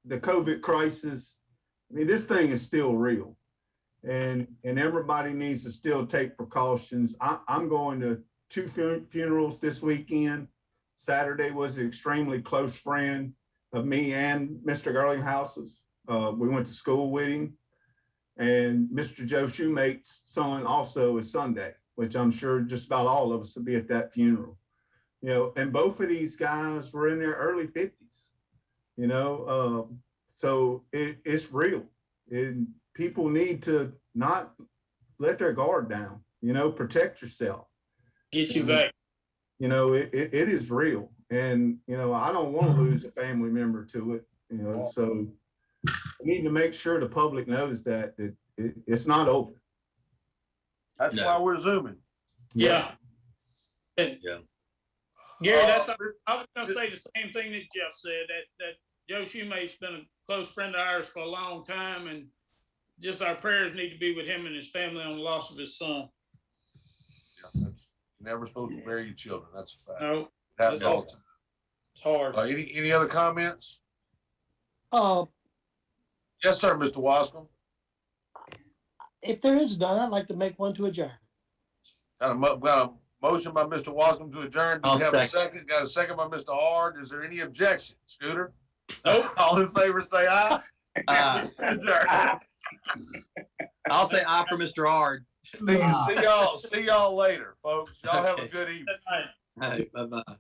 C: the COVID crisis. I mean, this thing is still real, and everybody needs to still take precautions. I'm going to 2 funerals this weekend. Saturday was an extremely close friend of me and Mr. Garlinghouse's. We went to school with him, and Mr. Joe Shoemate's son also is Sunday, which I'm sure just about all of us will be at that funeral. You know, and both of these guys were in their early 50s, you know, so it's real. And people need to not let their guard down, you know, protect yourself.
I: Get you back.
C: You know, it is real. And, you know, I don't want to lose a family member to it, you know, so we need to make sure the public knows that it's not over.
A: That's why we're zooming.
I: Yeah.
B: Yeah.
I: Gary, I was gonna say the same thing that Jeff said, that Joe Shoemate's been a close friend of ours for a long time, and just our prayers need to be with him and his family on the loss of his son.
A: Yeah, you're never supposed to bury your children. That's a fact.
I: No,
A: Happens all the time.
I: it's hard.
A: Any other comments?
F: Uh,
A: Yes, sir, Mr. Wascom.
F: if there is none, I'd like to make one to adjourn.
A: Got a motion by Mr. Wascom to adjourn. Do we
B: I'll
A: have a
B: second.
A: second? Got a second by Mr. Ard. Is there any objection? Scooter? Nope. All in favor, say aye. Adjourn.
B: I'll say aye for Mr. Ard.
A: See y'all later, folks. Y'all have a good evening.
I: That's right.
B: Hey, bye-bye.